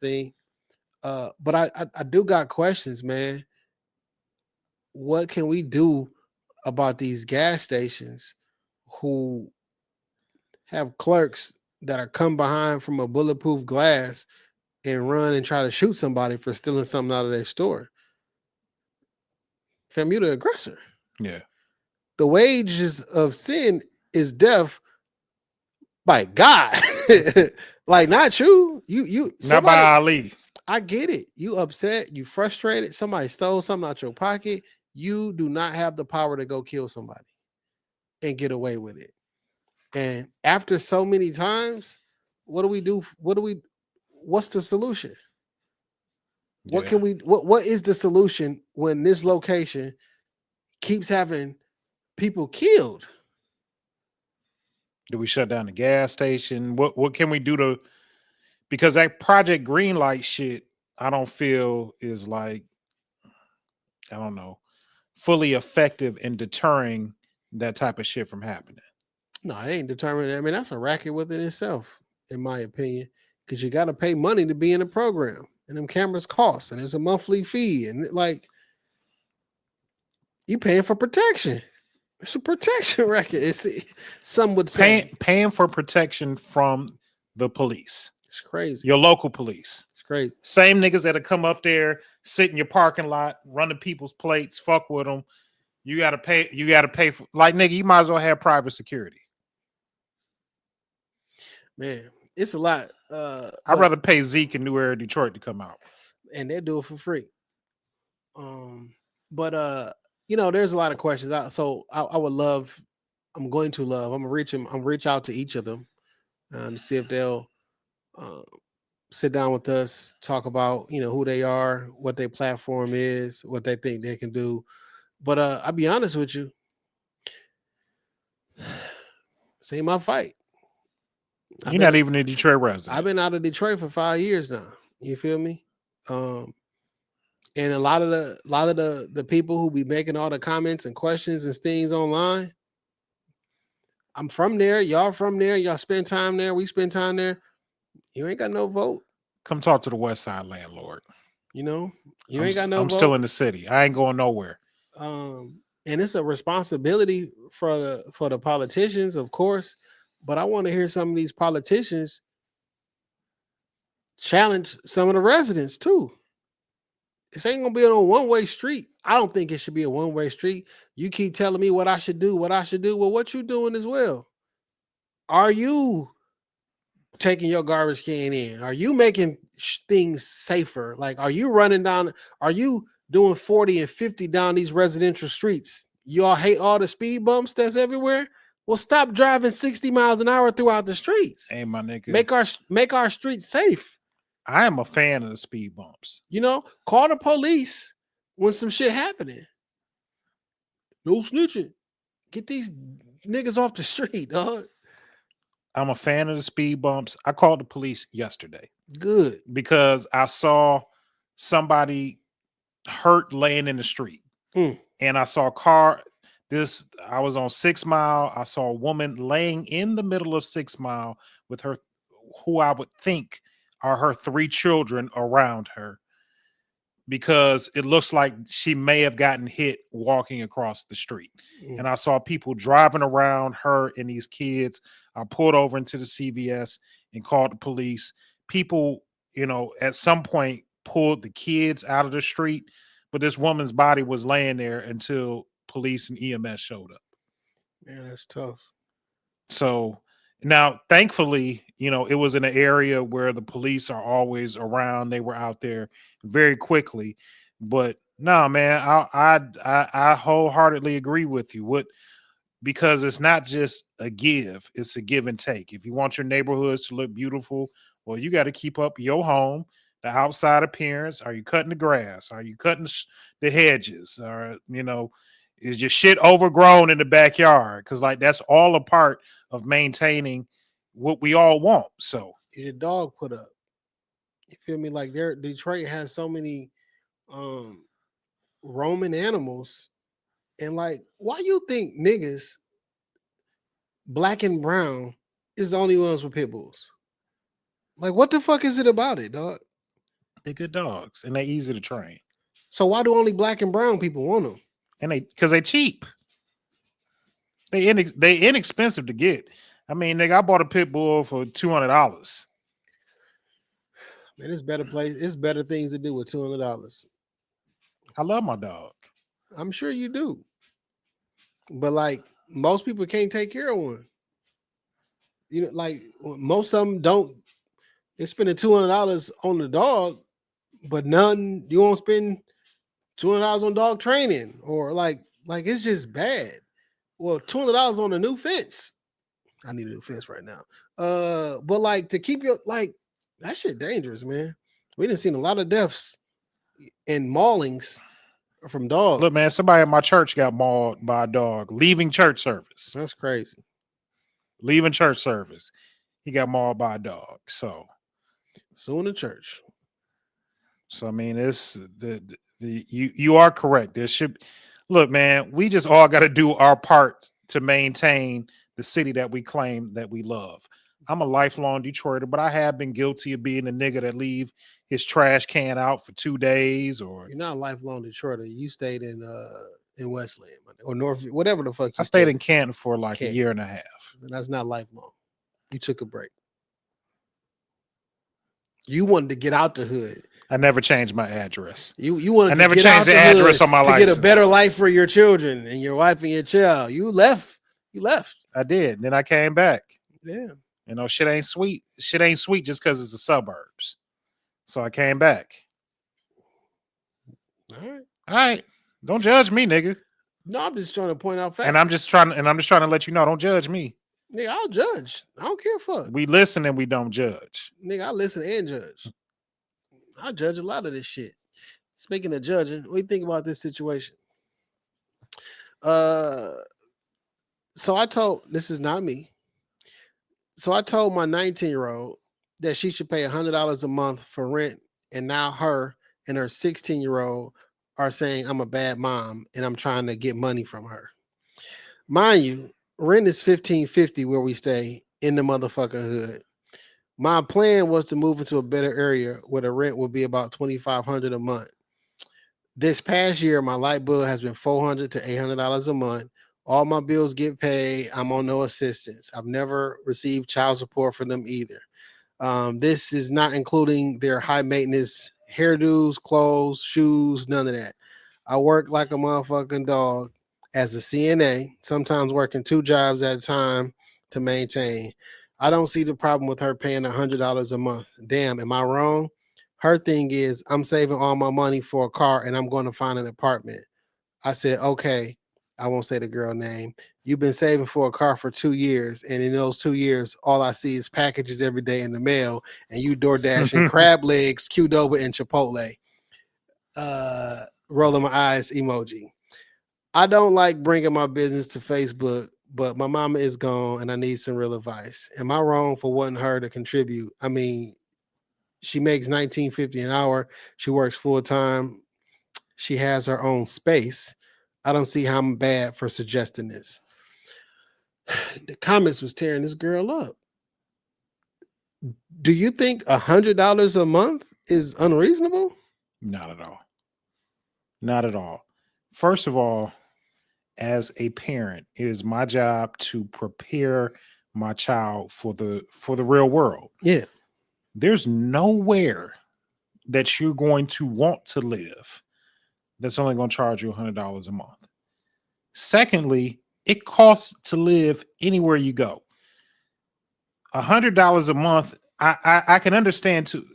thing. But I do got questions, man. What can we do about these gas stations who have clerks that are come behind from a bulletproof glass and run and try to shoot somebody for stealing something out of their store? Fam, you the aggressor. Yeah. The wages of sin is death, by God, like not you. You Not by somebody. Ali. I get it. You upset. You frustrated. Somebody stole something out your pocket. You do not have the power to go kill somebody and get away with it. And after so many times, what do we do? What's the solution? What Yeah. can we what is the solution when this location keeps having people killed? Do we shut down the gas station? What can we do to, because that Project Greenlight shit, I don't feel is like, I don't know, fully effective in deterring that type of shit from happening. No, it ain't determined. I mean, that's a racket within itself, in my opinion, because you got to pay money to be in the program, and them cameras cost, and there's a monthly fee, and like you paying for protection. It's a protection racket. It's some would say Paying for protection from the police, it's crazy. your local police. It's crazy. Same niggas that'll come up there, sit in your parking lot, running people's plates, fuck with them. You gotta pay. You gotta pay for, like, nigga. You might as well have private security. Man, it's a lot. I'd rather pay Zeke in New Era, Detroit to come out. And they do it for free. But you know, there's a lot of questions. I would love. I'm going to love. I'm gonna reach out to each of them to see if they'll sit down with us, talk about who they are, what their platform is, what they think they can do. But I'll be honest with you, this ain't my fight. You're not even a Detroit resident. I've been out of Detroit for 5 years now. You feel me? And a lot of the people who be making all the comments and questions and things online, I'm from there. Y'all from there. Y'all spend time there. We spend time there. You ain't got no vote. Come talk to the West Side landlord. You ain't got no I'm vote. still in the city. I ain't going nowhere. And it's a responsibility for the politicians, of course. But I want to hear some of these politicians challenge some of the residents too. This ain't gonna be on a one-way street. I don't think it should be a one-way street. You keep telling me what I should do. Well, what you doing as well? Are you taking your garbage can in? Are you making things safer? Like, are you running down? Are you doing 40 and 50 down these residential streets? Y'all hate all the speed bumps that's everywhere? Well, stop driving 60 miles an hour throughout the streets. Hey, my nigga. Make our streets safe. I am a fan of the speed bumps. Call the police when some shit happening. No snitching. Get these niggas off the street, dog. I'm a fan of the speed bumps. I called the police yesterday. Good. Because I saw somebody hurt laying in the street. And I saw a car. I was on 6 Mile. I saw a woman laying in the middle of 6 Mile with her, who I would think are her 3 children around her, because it looks like she may have gotten hit walking across the street. And I saw people driving around her and these kids. I pulled over into the CVS and called the police. People, at some point pulled the kids out of the street, but this woman's body was laying there until police and EMS showed up. Man, that's tough. So now, thankfully, it was in an area where the police are always around. They were out there very quickly. But no, man, I wholeheartedly agree with you. Because it's not just a give, it's a give and take. If you want your neighborhoods to look beautiful, well, you got to keep up your home, the outside appearance. Are you cutting the grass? Are you cutting the hedges? Or, is your shit overgrown in the backyard? Because that's all a part of maintaining what we all want. So is your dog put up? You feel me? Like Detroit has so many roaming animals. And why you think niggas, black and brown, is the only ones with pit bulls? Like, what the fuck is it about it, dog? They're good dogs and they're easy to train. So why do only black and brown people want them? And because they cheap. They inexpensive to get. I mean, nigga, I bought a pit bull for $200. Man, it's better place. It's better things to do with $200. I love my dog. I'm sure you do. But most people can't take care of one. You know, like most of them don't. They're spending $200 on the dog, but none. You won't spend $200 on dog training or like it's just bad. Well, $200 on a new fence. I need a new fence right now. But like to keep your like that shit dangerous, man. We done seen a lot of deaths and maulings from dogs. Look, man, somebody at my church got mauled by a dog leaving church service. That's crazy. Leaving church service. He got mauled by a dog. So the church. So I mean, it's you are correct. There should look, man. We just all got to do our part to maintain the city that we claim that we love. I'm a lifelong Detroiter, but I have been guilty of being a nigga that leave his trash can out for 2 days. Or you're not a lifelong Detroiter. You stayed in Westland or North, whatever the fuck. I stayed in Canton for like a year and a half. And that's not lifelong. You took a break. You wanted to get out the hood. I never changed my address. You wanted. I never changed the address on my license to get a better life for your children and your wife and your child. You left. I did. Then I came back. Yeah. You know, shit ain't sweet. Shit ain't sweet just because it's the suburbs. So I came back. All right. Don't judge me, nigga. No, I'm just trying to point out facts. And I'm just trying to let you know, don't judge me. Nigga, I'll judge. I don't care fuck. We listen and we don't judge. Nigga, I listen and judge. I judge a lot of this shit. Speaking of judging, what do you think about this situation? So I told, this is not me. So I told my 19-year-old that she should pay $100 a month for rent. And now her and her 16-year-old are saying I'm a bad mom and I'm trying to get money from her. Mind you, rent is $1,550 where we stay in the motherfucking hood. My plan was to move into a better area where the rent would be about $2,500 a month. This past year, my light bill has been $400 to $800 a month. All my bills get paid. I'm on no assistance. I've never received child support from them either. This is not including their high maintenance hairdos, clothes, shoes, none of that. I work like a motherfucking dog as a CNA, sometimes working 2 jobs at a time to maintain. I don't see the problem with her paying $100 a month. Damn, am I wrong? Her thing is, I'm saving all my money for a car and I'm going to find an apartment. I said, okay, I won't say the girl name. You've been saving for a car for 2 years. And in those 2 years, all I see is packages every day in the mail and you DoorDash and crab legs, Qdoba and Chipotle. Rolling my eyes emoji. I don't like bringing my business to Facebook, but my mama is gone and I need some real advice. Am I wrong for wanting her to contribute? I mean, she makes $19.50 an hour. She works full time. She has her own space. I don't see how I'm bad for suggesting this. The comments was tearing this girl up. Do you think $100 a month is unreasonable? Not at all. Not at all. First of all, as a parent, it is my job to prepare my child for the real world. Yeah. There's nowhere that you're going to want to live that's only going to charge you $100 a month. Secondly, it costs to live anywhere you go. $100 a month, I can understand too,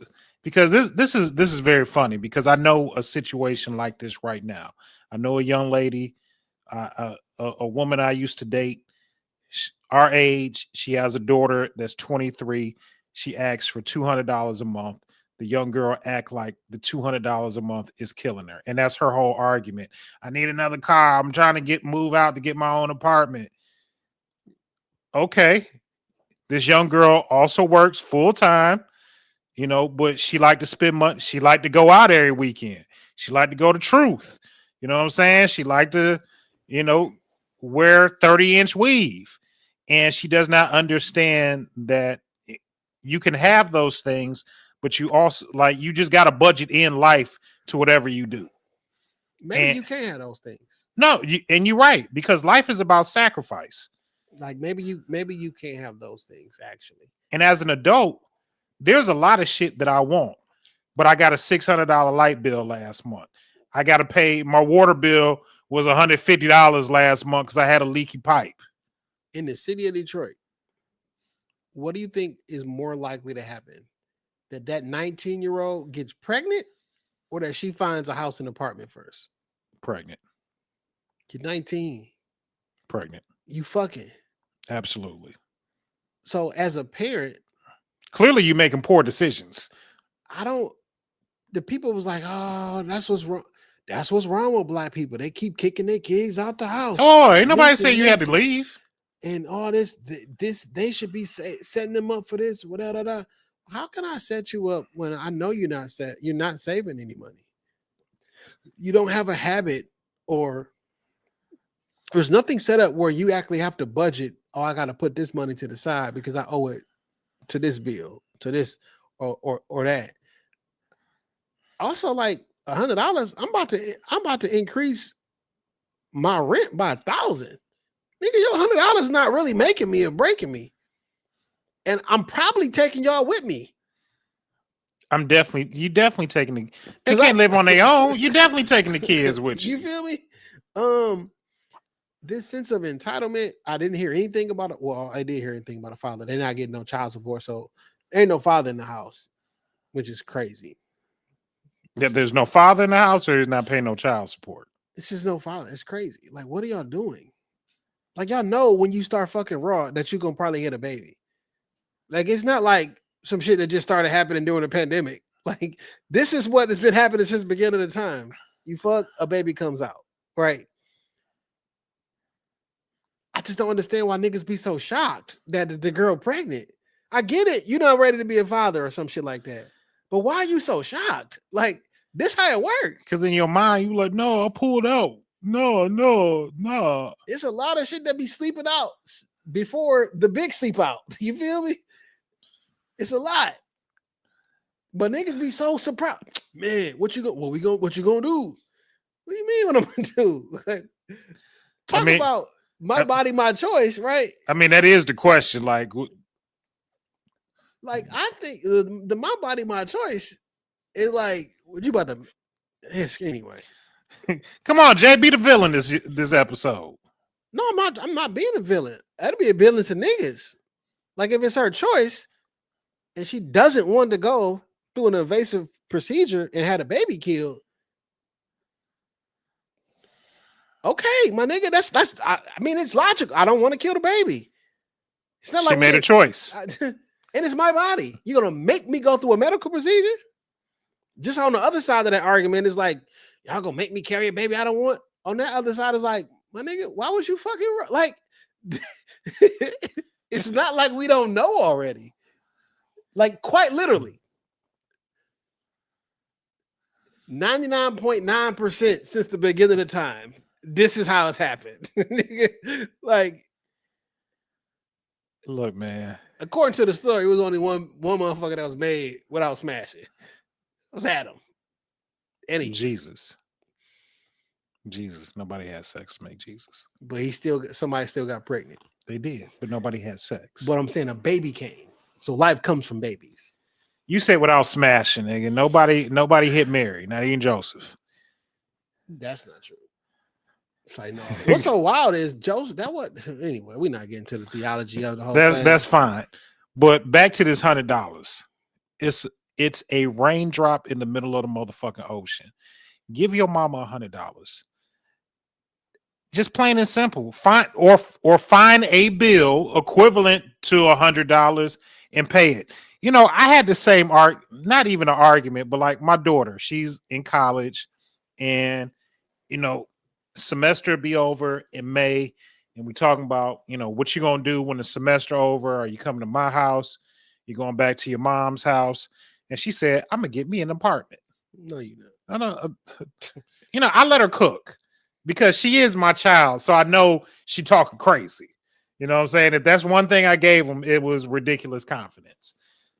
because this is very funny because I know a situation like this right now. I know a young lady, a woman I used to date, our age. She has a daughter that's 23. She asks for $200 a month. The young girl act like the $200 a month is killing her. And that's her whole argument. I need another car. I'm trying to move out to get my own apartment. Okay. This young girl also works full time, but she liked to spend money. She liked to go out every weekend. She liked to go to Truth. You know what I'm saying? She liked to, wear 30-inch weave. And she does not understand that you can have those things, but you also you just got to budget in life to whatever you do. Maybe you can't have those things. No, and you're right, because life is about sacrifice. Like maybe you can't have those things actually. And as an adult, there's a lot of shit that I want, but I got a $600 light bill last month. I got to pay my water bill was $150 last month because I had a leaky pipe in the city of Detroit. what do you think is more likely to happen? That 19-year-old gets pregnant, or that she finds a house and apartment first? Pregnant. You're 19. Pregnant. You fucking. Absolutely. So as a parent, clearly you're making poor decisions. The people was like, oh, that's what's wrong. That's what's wrong with black people. They keep kicking their kids out the house. Oh, ain't nobody saying you had to leave. And all this, they should be setting them up for this, whatever. How can I set you up when I know you're not saving any money? You don't have a habit, or there's nothing set up where you actually have to budget. Oh, I got to put this money to the side because I owe it to this bill, to this or that. Also, like $100, I'm about to increase my rent by 1,000. Nigga, your $100 is not really making me or breaking me. And I'm probably taking y'all with me. You definitely taking they can't live on their own. You definitely taking the kids with you. You feel me? This sense of entitlement, I didn't hear anything about it. Well, I did hear anything about a father. They're not getting no child support, so there ain't no father in the house, which is crazy. Yeah, there's no father in the house, or he's not paying no child support. It's just no father. It's crazy. Like, what are y'all doing? Like, y'all know when you start fucking raw that you're gonna probably hit a baby. Like, it's not like some shit that just started happening during the pandemic. Like, this is what has been happening since the beginning of the time. You fuck, a baby comes out, right? I just don't understand why niggas be so shocked that the girl pregnant. I get it. You're not ready to be a father or some shit like that. But why are you so shocked? Like, this how it works. Because in your mind, you like, no, I pulled out. No. It's a lot of shit that be sleeping out before the big sleep out. You feel me? It's a lot. But niggas be so surprised. Man, what you gonna do? What you mean what I'm gonna do? Like, about my body, my choice, right? I mean, that is the question. Like I think the my body, my choice is like, what you about to anyway. Come on, Jay, be the villain this episode. No, I'm not being a villain. That'd be a villain to niggas. Like, if it's her choice and she doesn't want to go through an invasive procedure and had a baby killed. Okay, my nigga, I mean, it's logical. I don't want to kill the baby. It's not she like made a choice. And it's my body. You're gonna make me go through a medical procedure? Just on the other side of that argument is like, y'all gonna make me carry a baby I don't want. On that other side is like, my nigga, why would you fucking like? It's not like we don't know already. Like, quite literally, 99.9% since the beginning of time, this is how it's happened. Like, look, man. According to the story, it was only one motherfucker that was made without smashing. It was Adam. Jesus. Nobody had sex to make Jesus. But somebody still got pregnant. They did, but nobody had sex. But I'm saying a baby came. So life comes from babies. You say without smashing, nigga. Nobody hit Mary, not even Joseph. That's not true. It's like, no. What's so wild is Joseph. Anyway, we're not getting to the theology of the whole thing. That's fine. But back to this $100. It's a raindrop in the middle of the motherfucking ocean. Give your mama $100. Just plain and simple. Find a bill equivalent to $100 and pay it. You know, I had the same not even an argument, but like my daughter, she's in college, and semester will be over in May, and we're talking about, what you gonna do when the semester over? Are you coming to my house? You going back to your mom's house? And she said, I'm gonna get me an apartment. No, you not. I know. I let her cook because she is my child, so I know she talking crazy. You know what I'm saying? If that's one thing I gave them, it was ridiculous confidence.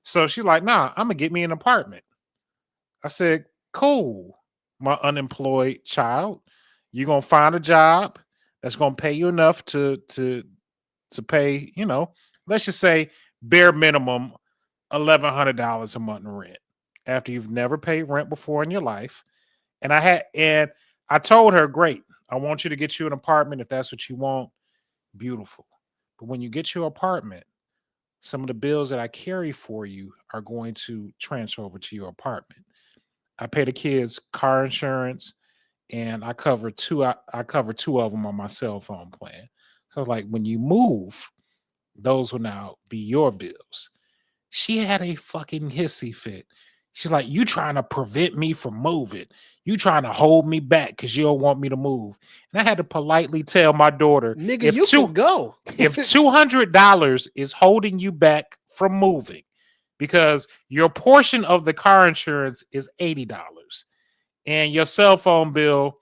So she's like, nah, I'm gonna get me an apartment. I said, cool, my unemployed child. You're gonna find a job that's gonna pay you enough to pay, let's just say bare minimum $1,100 a month in rent after you've never paid rent before in your life. And I told her, great, I want you to get you an apartment if that's what you want. Beautiful. But when you get your apartment, some of the bills that I carry for you are going to transfer over to your apartment. I pay the kids car insurance, and I cover two of them on my cell phone plan. So like when you move, those will now be your bills. She had a fucking hissy fit. She's like, you trying to prevent me from moving. You trying to hold me back because you don't want me to move. And I had to politely tell my daughter, Nigga, you can go. if $200 is holding you back from moving, because your portion of the car insurance is $80 and your cell phone bill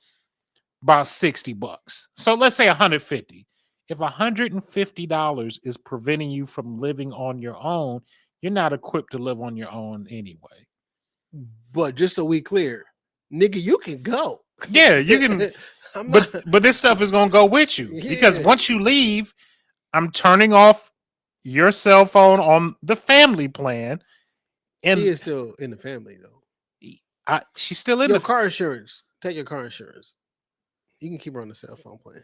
about $60. So let's say $150. If $150 is preventing you from living on your own, you're not equipped to live on your own anyway. But just so we clear, nigga, you can go. Yeah, you can. but this stuff is gonna go with you because once you leave, I'm turning off your cell phone on the family plan. And she is still in the family though. She's still in your car insurance. Take your car insurance. You can keep her on the cell phone plan.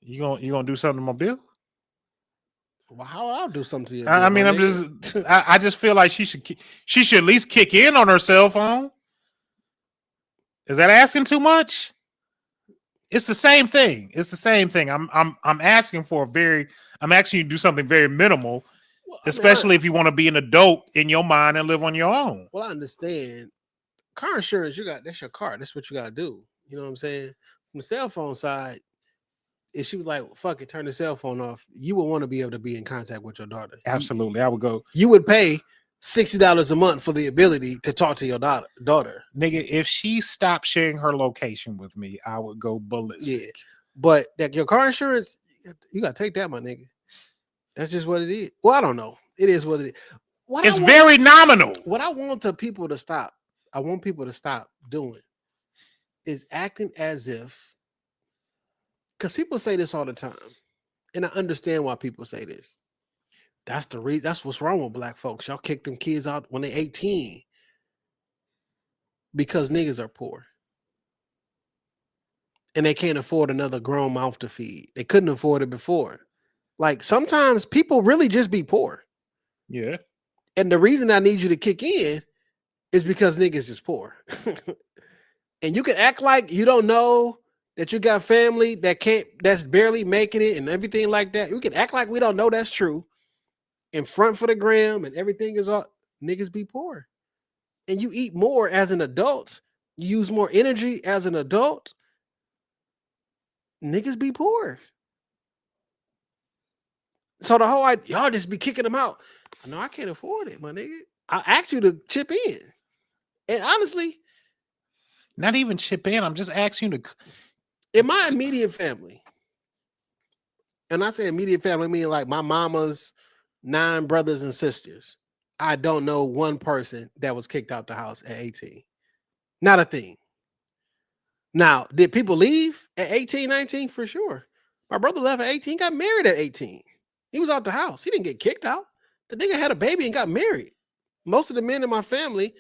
You gonna do something to my bill? Well, how I'll do something to you? I mean, I just feel like she should at least kick in on her cell phone. Is that asking too much? It's the same thing. I'm asking you to do something very minimal, especially if you want to be an adult in your mind and live on your own. Well, I understand. Car insurance, that's your car. That's what you gotta do. You know what I'm saying? From the cell phone side, if she was like, fuck it, turn the cell phone off, you would want to be able to be in contact with your daughter. Absolutely. I would go. You would pay $60 a month for the ability to talk to your daughter. Nigga, if she stopped sharing her location with me, I would go ballistic. Yeah. But that your car insurance, you gotta take that, my nigga. That's just what it is. Well, I don't know. It is what it is. It's very nominal. What I want people to stop doing is acting as if, because people say this all the time, and I understand why people say this. That's the reason. That's what's wrong with black folks. Y'all kick them kids out when they're 18 because niggas are poor and they can't afford another grown mouth to feed. They couldn't afford it before. Like sometimes people really just be poor. Yeah. And the reason I need you to kick in is because niggas is poor. And you can act like you don't know that you got family that's barely making it and everything like that. You can act like we don't know that's true. In front for the gram and everything is all. Niggas be poor. And you eat more as an adult. You use more energy as an adult. Niggas be poor. So the whole idea, y'all just be kicking them out. No, I can't afford it, my nigga. I asked you to chip in. And honestly, not even chip in. I'm just asking you to. In my immediate family, and I say immediate family, I mean like my mama's 9 brothers and sisters. I don't know one person that was kicked out the house at 18. Not a thing. Now, did people leave at 18, 19? For sure. My brother left at 18, got married at 18. He was out the house. He didn't get kicked out. The nigga had a baby and got married. Most of the men in my family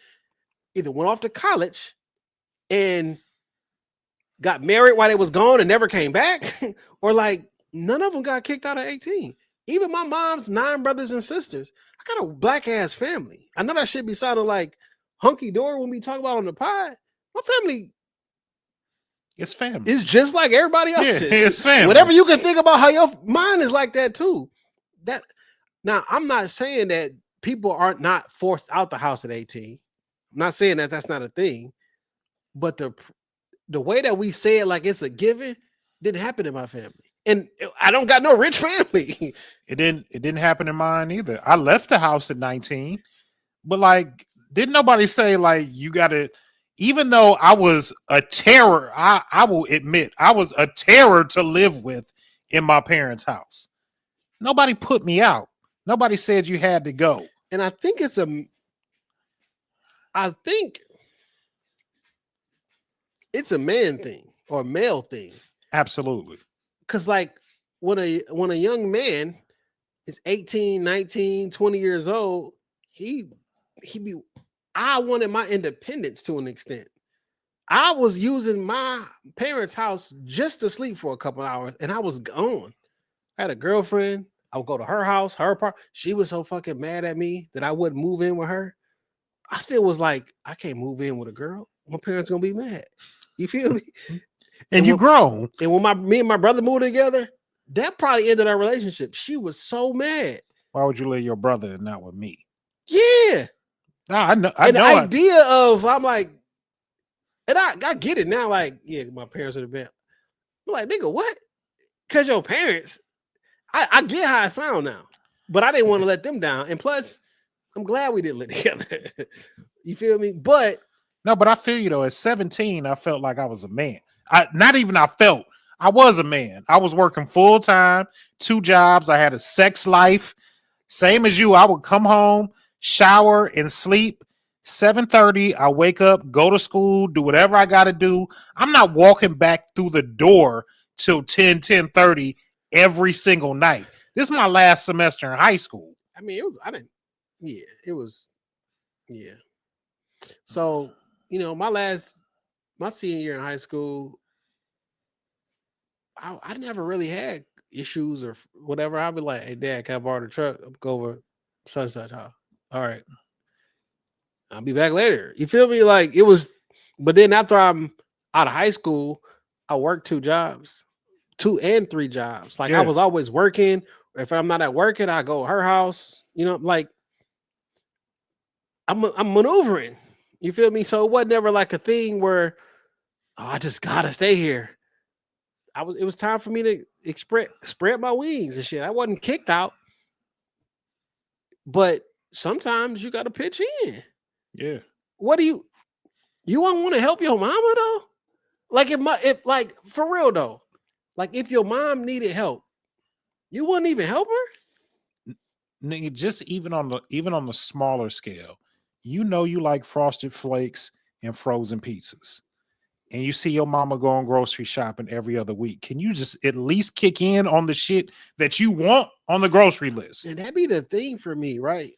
either went off to college and got married while they was gone and never came back, or like none of them got kicked out at 18. Even my mom's 9 brothers and sisters. I got a black ass family. I know that shit be sounding like hunky dory when we talk about on the pod. My family, it's family. It's just like everybody else's. Yeah, it's family. Whatever you can think about how your mind is like that too. That now I'm not saying that people are not forced out the house at 18. I'm not saying that that's not a thing, but the way that we say it like it's a given didn't happen in my family. And I don't got no rich family. It didn't happen in mine either. I left the house at 19, but like, didn't nobody say like you gotta, even though I was a terror, I will admit I was a terror to live with in my parents' house. Nobody put me out. Nobody said you had to go. And I think it's a man thing or a male thing. Absolutely. Because like when a young man is 18, 19, 20 years old, I wanted my independence to an extent. I was using my parents' house just to sleep for a couple hours and I was gone. I had a girlfriend. I would go to her house, her part. She was so fucking mad at me that I wouldn't move in with her. I still was like, I can't move in with a girl. My parents gonna be mad. You feel me? And you grown. And when me and my brother moved together, that probably ended our relationship. She was so mad. Why would you leave your brother and not with me? Yeah. No, I know. The idea of I'm like, and I get it now. Like, yeah, my parents would have been. I'm like, nigga, what? Because your parents, I get how I sound now, but I didn't want to let them down. And plus, I'm glad we didn't live together. You feel me? But I feel you though. At 17, I felt like I was a man. I was a man. I was working full time, 2 jobs. I had a sex life. Same as you. I would come home, shower, and sleep. 7:30, I wake up, go to school, do whatever I got to do. I'm not walking back through the door till 10:30 every single night. This is my last semester in high school. I mean, yeah. So, my senior year in high school, I never really had issues or whatever. I'd be like, hey, Dad, can I borrow the truck? I'll go over such and such. All right. I'll be back later. You feel me? Like it was, but then after I'm out of high school, I worked 2 jobs, 2 and 3 jobs. Like I was always working. If I'm not at working, I go to her house. Like I'm maneuvering. You feel me? So it wasn't ever like a thing where I just gotta stay here. It was time for me to spread my wings and shit. I wasn't kicked out, but sometimes you got to pitch in. Yeah. What do you won't want to help your mama though? Like if like for real though, like if your mom needed help, you wouldn't even help her? Nigga, just even on the smaller scale, you like Frosted Flakes and frozen pizzas. And you see your mama going grocery shopping every other week. Can you just at least kick in on the shit that you want on the grocery list? And that'd be the thing for me, right?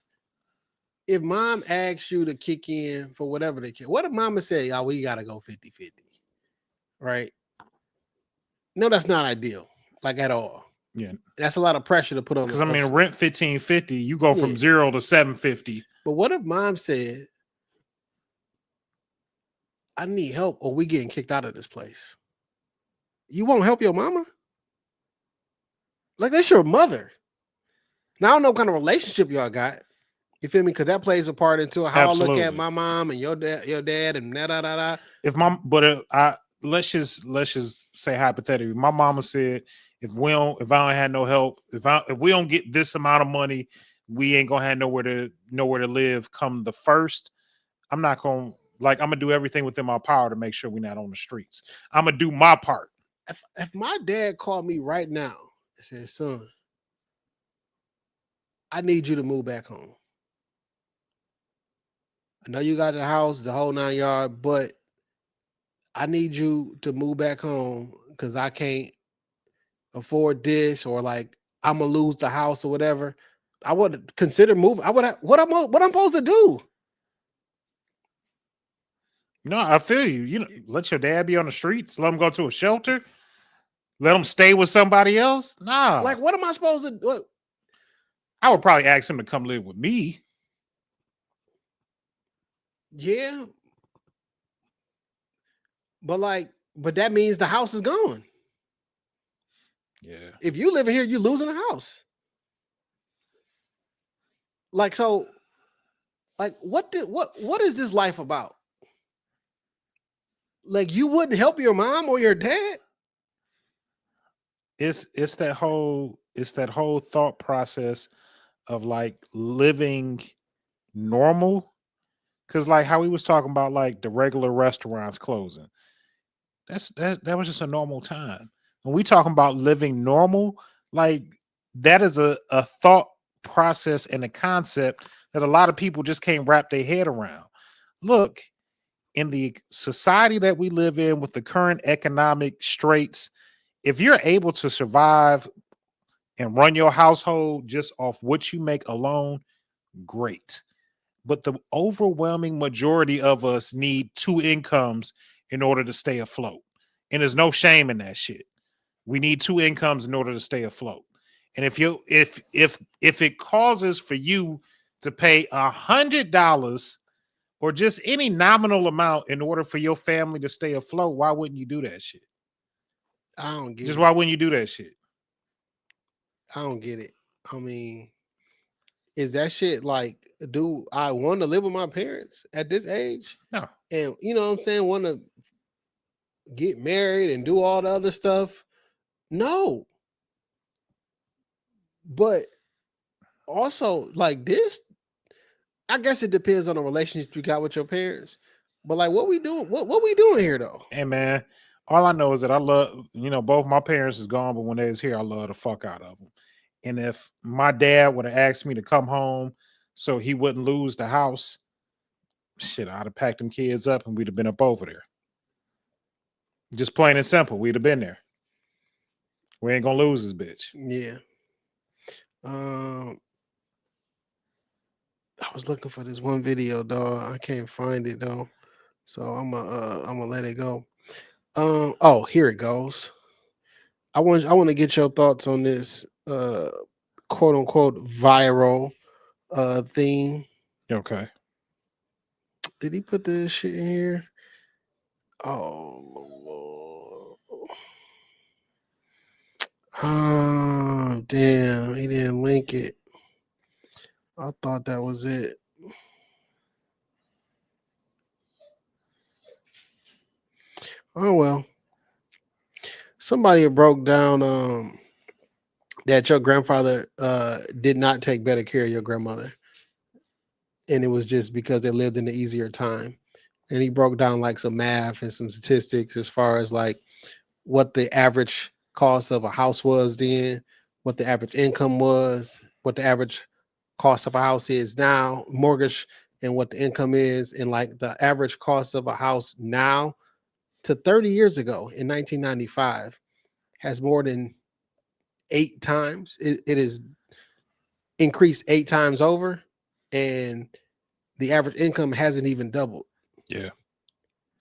If mom asks you to kick in for whatever they can, what if mama say, oh, we got to go 50-50, right? No, that's not ideal, like at all. Yeah. That's a lot of pressure to put on. Because I mean, rent $1,550, you go from 0 to $750. But what if mom said, I need help or we getting kicked out of this place? You won't help your mama? Like that's your mother. Now I don't know what kind of relationship y'all got. You feel me? Because that plays a part into how I look at my mom and your dad and da da da da. If let's just say hypothetically, my mama said, if I don't have no help, if we don't get this amount of money, we ain't gonna have nowhere to live come the first. I'm gonna do everything within my power to make sure we're not on the streets. I'm gonna do my part. If my dad called me right now and said, son, I need you to move back home. I know you got the house, the whole 9 yards, but I need you to move back home because I can't afford this, or like I'm gonna lose the house or whatever. I would consider moving. What I'm supposed to do? No, I feel you. Let your dad be on the streets. Let him go to a shelter. Let him stay with somebody else. Nah. Like, what am I supposed to do? I would probably ask him to come live with me. Yeah. But that means the house is gone. Yeah. If you live in here, you're losing a house. Like, so, like, what is this life about? Like, you wouldn't help your mom or your dad? It's that whole thought process of like living normal. Cause like how we was talking about like the regular restaurants closing. That was just a normal time. When we talking about living normal, like that is a thought process and a concept that a lot of people just can't wrap their head around. Look, in the society that we live in with the current economic straits, if you're able to survive and run your household just off what you make alone, great. But the overwhelming majority of us need 2 incomes in order to stay afloat. And there's no shame in that shit. We need 2 incomes in order to stay afloat. And if it causes for you to pay $100 or just any nominal amount in order for your family to stay afloat, why wouldn't you do that shit? I don't get Just it. why wouldn't you do that shit? I don't get it. I mean, is that shit like, do I want to live with my parents at this age? No. And you know what I'm saying? Want to get married and do all the other stuff? No. But also, like this, I guess it depends on the relationship you got with your parents. But like, what we doing? What we doing here though? Hey man, all I know is that I love, both my parents is gone, but when they was here, I love the fuck out of them. And if my dad would have asked me to come home so he wouldn't lose the house, shit, I'd have packed them kids up and we'd have been up over there. Just plain and simple, we'd have been there. We ain't gonna lose this bitch. Yeah. I was looking for this one video, dog. I can't find it though, so I'm gonna let it go. Oh, here it goes. I want to get your thoughts on this quote unquote viral thing. Okay. Did he put this shit in here? Oh, damn, he didn't link it. I thought that was it. Oh well. Somebody broke down that your grandfather did not take better care of your grandmother. And it was just because they lived in an easier time. And he broke down like some math and some statistics as far as like what the average cost of a house was then, what the average income was, what the average cost of a house is now, mortgage, and what the income is, and like the average cost of a house now to 30 years ago in 1995 has more than 8 times. It is increased 8 times over, and the average income hasn't even doubled. Yeah.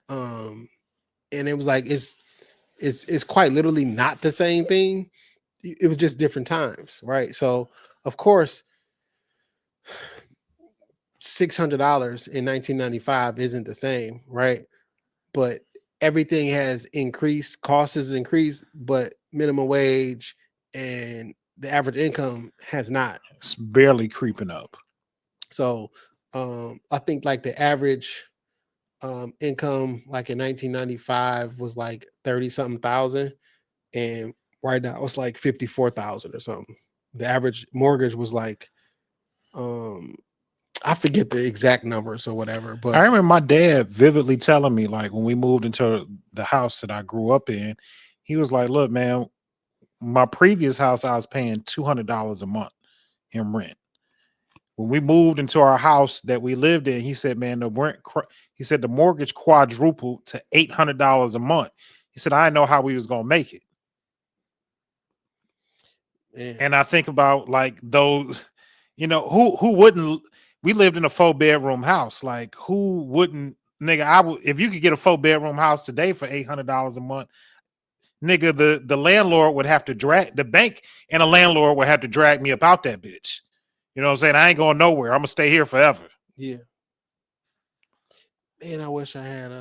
And it was like it's quite literally not the same thing. It was just different times, right? So of course, $600 in 1995 isn't the same, right? But everything has increased, costs has increased, but minimum wage and the average income has not. It's barely creeping up. So I think like the average income like in 1995 was like 30 something thousand, and right now it's like 54,000 or something. The average mortgage was like I forget the exact numbers or whatever, but I remember my dad vividly telling me, like, when we moved into the house that I grew up in, he was like, look, man, my previous house, I was paying $200 a month in rent. When we moved into our house that we lived in, he said, man, he said the mortgage quadrupled to $800 a month. He said, I didn't know how we was going to make it. yeah. And I think about like those, who wouldn't, we lived in a 4-bedroom house. Like who wouldn't, nigga, if you could get a 4-bedroom house today for $800 a month, nigga, the landlord would have to drag, the bank and a landlord would have to drag me about that bitch. You know what I'm saying? I ain't going nowhere. I'm gonna stay here forever. Yeah. Man, I wish I had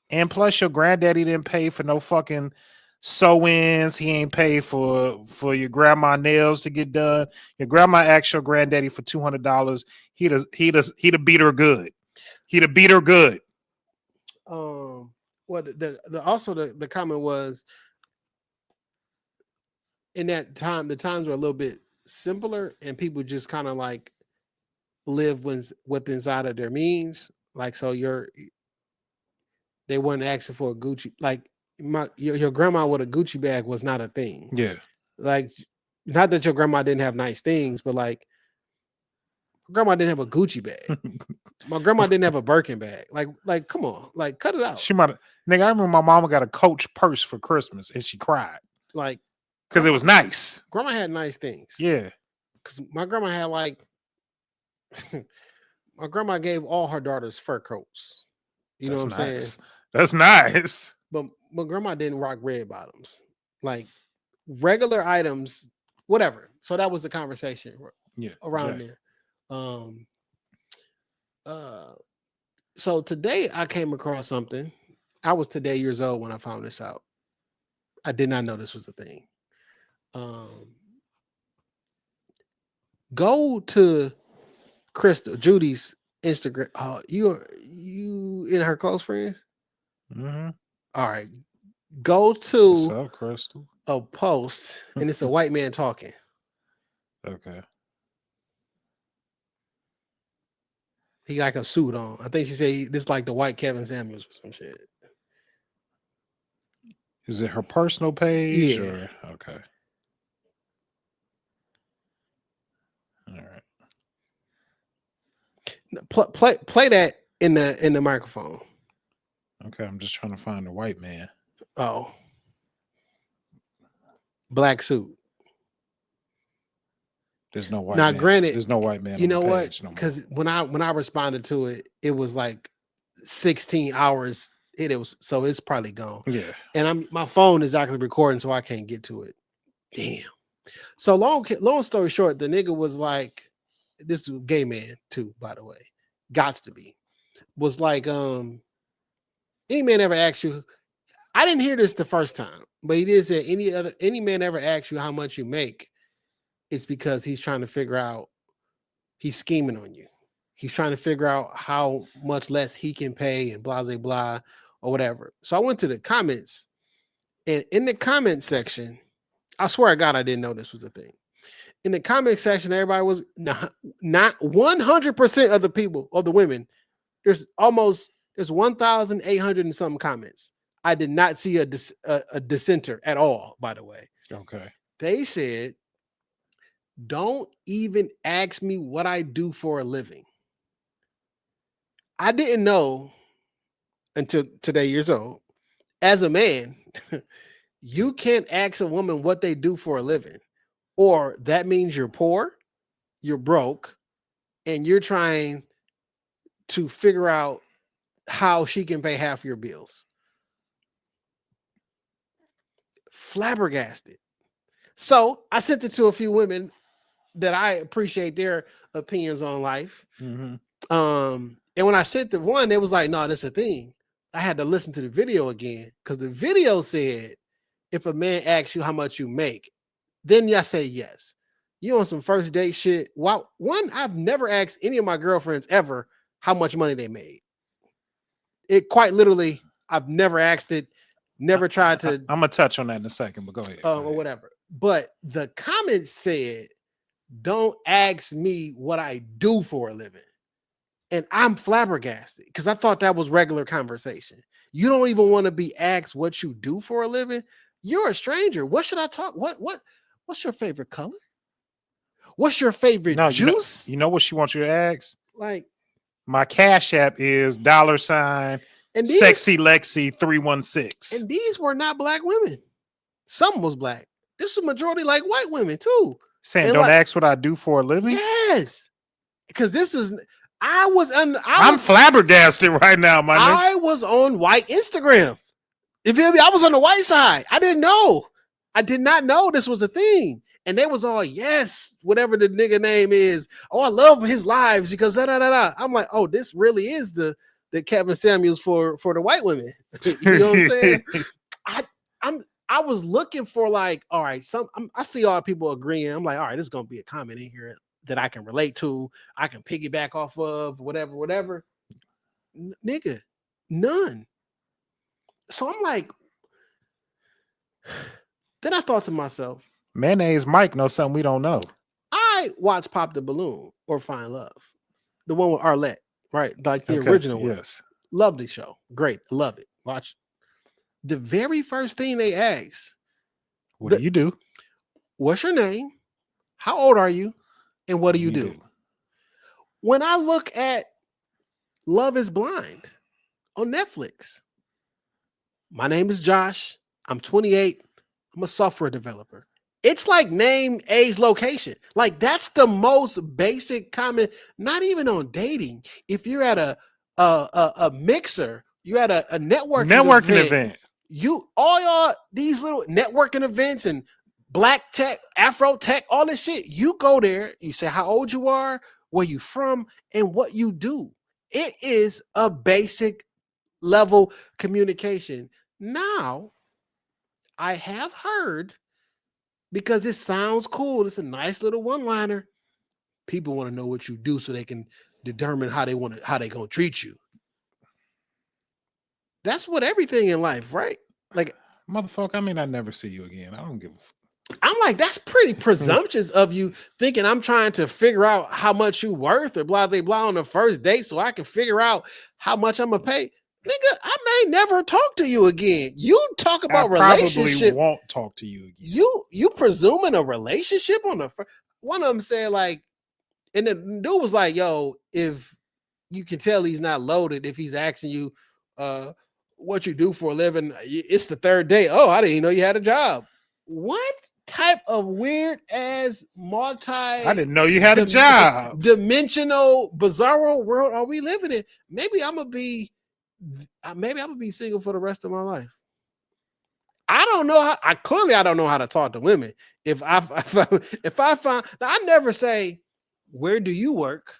And plus your granddaddy didn't pay for no fucking sew-ins. He ain't paid for your grandma nails to get done. Your grandma asked your granddaddy for $200. He'd have beat her good. He'd have beat her good. well the comment was in that time, the times were a little bit simpler and people just kind of like live with inside of their means. Like, so they weren't asking for a Gucci, like your grandma with a Gucci bag was not a thing. Yeah. Like, not that your grandma didn't have nice things, but like grandma didn't have a Gucci bag. My grandma didn't have a Birkin bag. Like, come on, like cut it out. She might have, nigga, I remember my mama got a Coach purse for Christmas and she cried. Like, because it was nice. Grandma had nice things. Yeah. Because my grandma had like, my grandma gave all her daughters fur coats. You know what I'm saying? That's nice. But grandma didn't rock red bottoms. Like regular items whatever. So that was the conversation Yeah. around Jay. there. So today I came across something. I was today years old when I found this out. I did not know this was a thing. Go to Crystal Judy's Instagram. Oh, you in her close friends? Mm-hmm. All right. Go What's to up, Crystal? a post, and it's a white man talking. Okay. He got like a suit on. I think she said this like the white Kevin Samuels or some shit. Is it her personal page? Yeah. Or okay. All right. Play that in the microphone. Okay, I'm just trying to find a white man. Oh, black suit. There's no white Now, man. granted, There's no white man. You on know the what? page no more. Because when I responded to it, it was like 16 hours. It was so it's probably gone. Yeah. And my phone is actually recording, so I can't get to it. Damn. So long story short, the nigga was like, this is a gay man too, by the way. Gots to be. Was like, any man ever asked you, I didn't hear this the first time, but he did say any man ever asks you how much you make, it's because he's trying to figure out, he's scheming on you. He's trying to figure out how much less he can pay and blah, blah, blah, or whatever. So I went to the comments, and in the comment section, I swear to God, I didn't know this was a thing. In the comment section, everybody was not 100% of the people or the women. There's 1,800 and something comments. I did not see a dissenter at all, by the way. Okay. They said, don't even ask me what I do for a living. I didn't know until today years old. As a man, you can't ask a woman what they do for a living, or that means you're poor, you're broke, and you're trying to figure out how she can pay half your bills. Flabbergasted. So I sent it to a few women that I appreciate their opinions on life. Mm-hmm. And when I sent the one, it was like, no, that's a thing. I had to listen to the video again because the video said, if a man asks you how much you make, then I say yes. You on some first date shit. Wow. One, I've never asked any of my girlfriends ever how much money they made. It quite literally, I've never asked it, never tried to. I'm gonna touch on that in a second, but go ahead. Or whatever. But the comments said, don't ask me what I do for a living. And I'm flabbergasted because I thought that was regular conversation. You don't even want to be asked what you do for a living. You're a stranger. What should I talk? What's your favorite color? What's your favorite juice? You know what she wants you to ask? Like, my Cash App is $, and these, Sexy Lexi 316. And these were not black women. Some was black. This was majority like white women too. Saying, and don't like, ask what I do for a living? Yes. Because this was, I'm flabbergasted right now, my nigga. I was on white Instagram. You feel me? I was on the white side. I didn't know. I did not know this was a thing. And they was all, yes, whatever the nigga name is. Oh, I love his lives because da da da da. I'm like, oh, this really is the Kevin Samuels for the white women. You know what I'm saying? I was looking for like, all right, I see all people agreeing. I'm like, all right, this is gonna be a comment in here that I can relate to, I can piggyback off of, whatever. Nigga, none. So I'm like, then I thought to myself, Mayonnaise Mike knows something we don't know. I watched Pop the Balloon or Find Love, the one with Arlette, right? Like the original one. Yes. Love the show. Great. Love it. Watch. The very first thing they ask, what do you do? What's your name? How old are you? And what do you do? When I look at Love is Blind on Netflix, my name is Josh. I'm 28. I'm a software developer. It's like name, age, location. Like that's the most basic comment, not even on dating. If you're at a mixer, you're at a networking event. You all y'all, these little networking events and black tech, Afro tech, all this shit. You go there, you say how old you are, where you from, and what you do. It is a basic level communication. Now, I have heard, because it sounds cool, it's a nice little one-liner. People want to know what you do so they can determine how they gonna treat you. That's what everything in life, right? Like, Motherfucker, I mean, I never see you again. I don't give a fuck. I'm like, that's pretty presumptuous of you thinking I'm trying to figure out how much you worth or blah, blah, blah on the first date so I can figure out how much I'm gonna pay. Nigga, I may never talk to you again. You talk about relationship. Probably won't talk to you again. You presuming a relationship on the first. One of them said like, and the dude was like, yo, if you can tell he's not loaded, if he's asking you what you do for a living, it's the third day. Oh, I didn't even know you had a job. What type of weird ass I didn't know you had a job. Dimensional, bizarro world are we living in? Maybe I'm gonna be single for the rest of my life. I don't know how. I don't know how to talk to women. If I find, now, I never say, where do you work?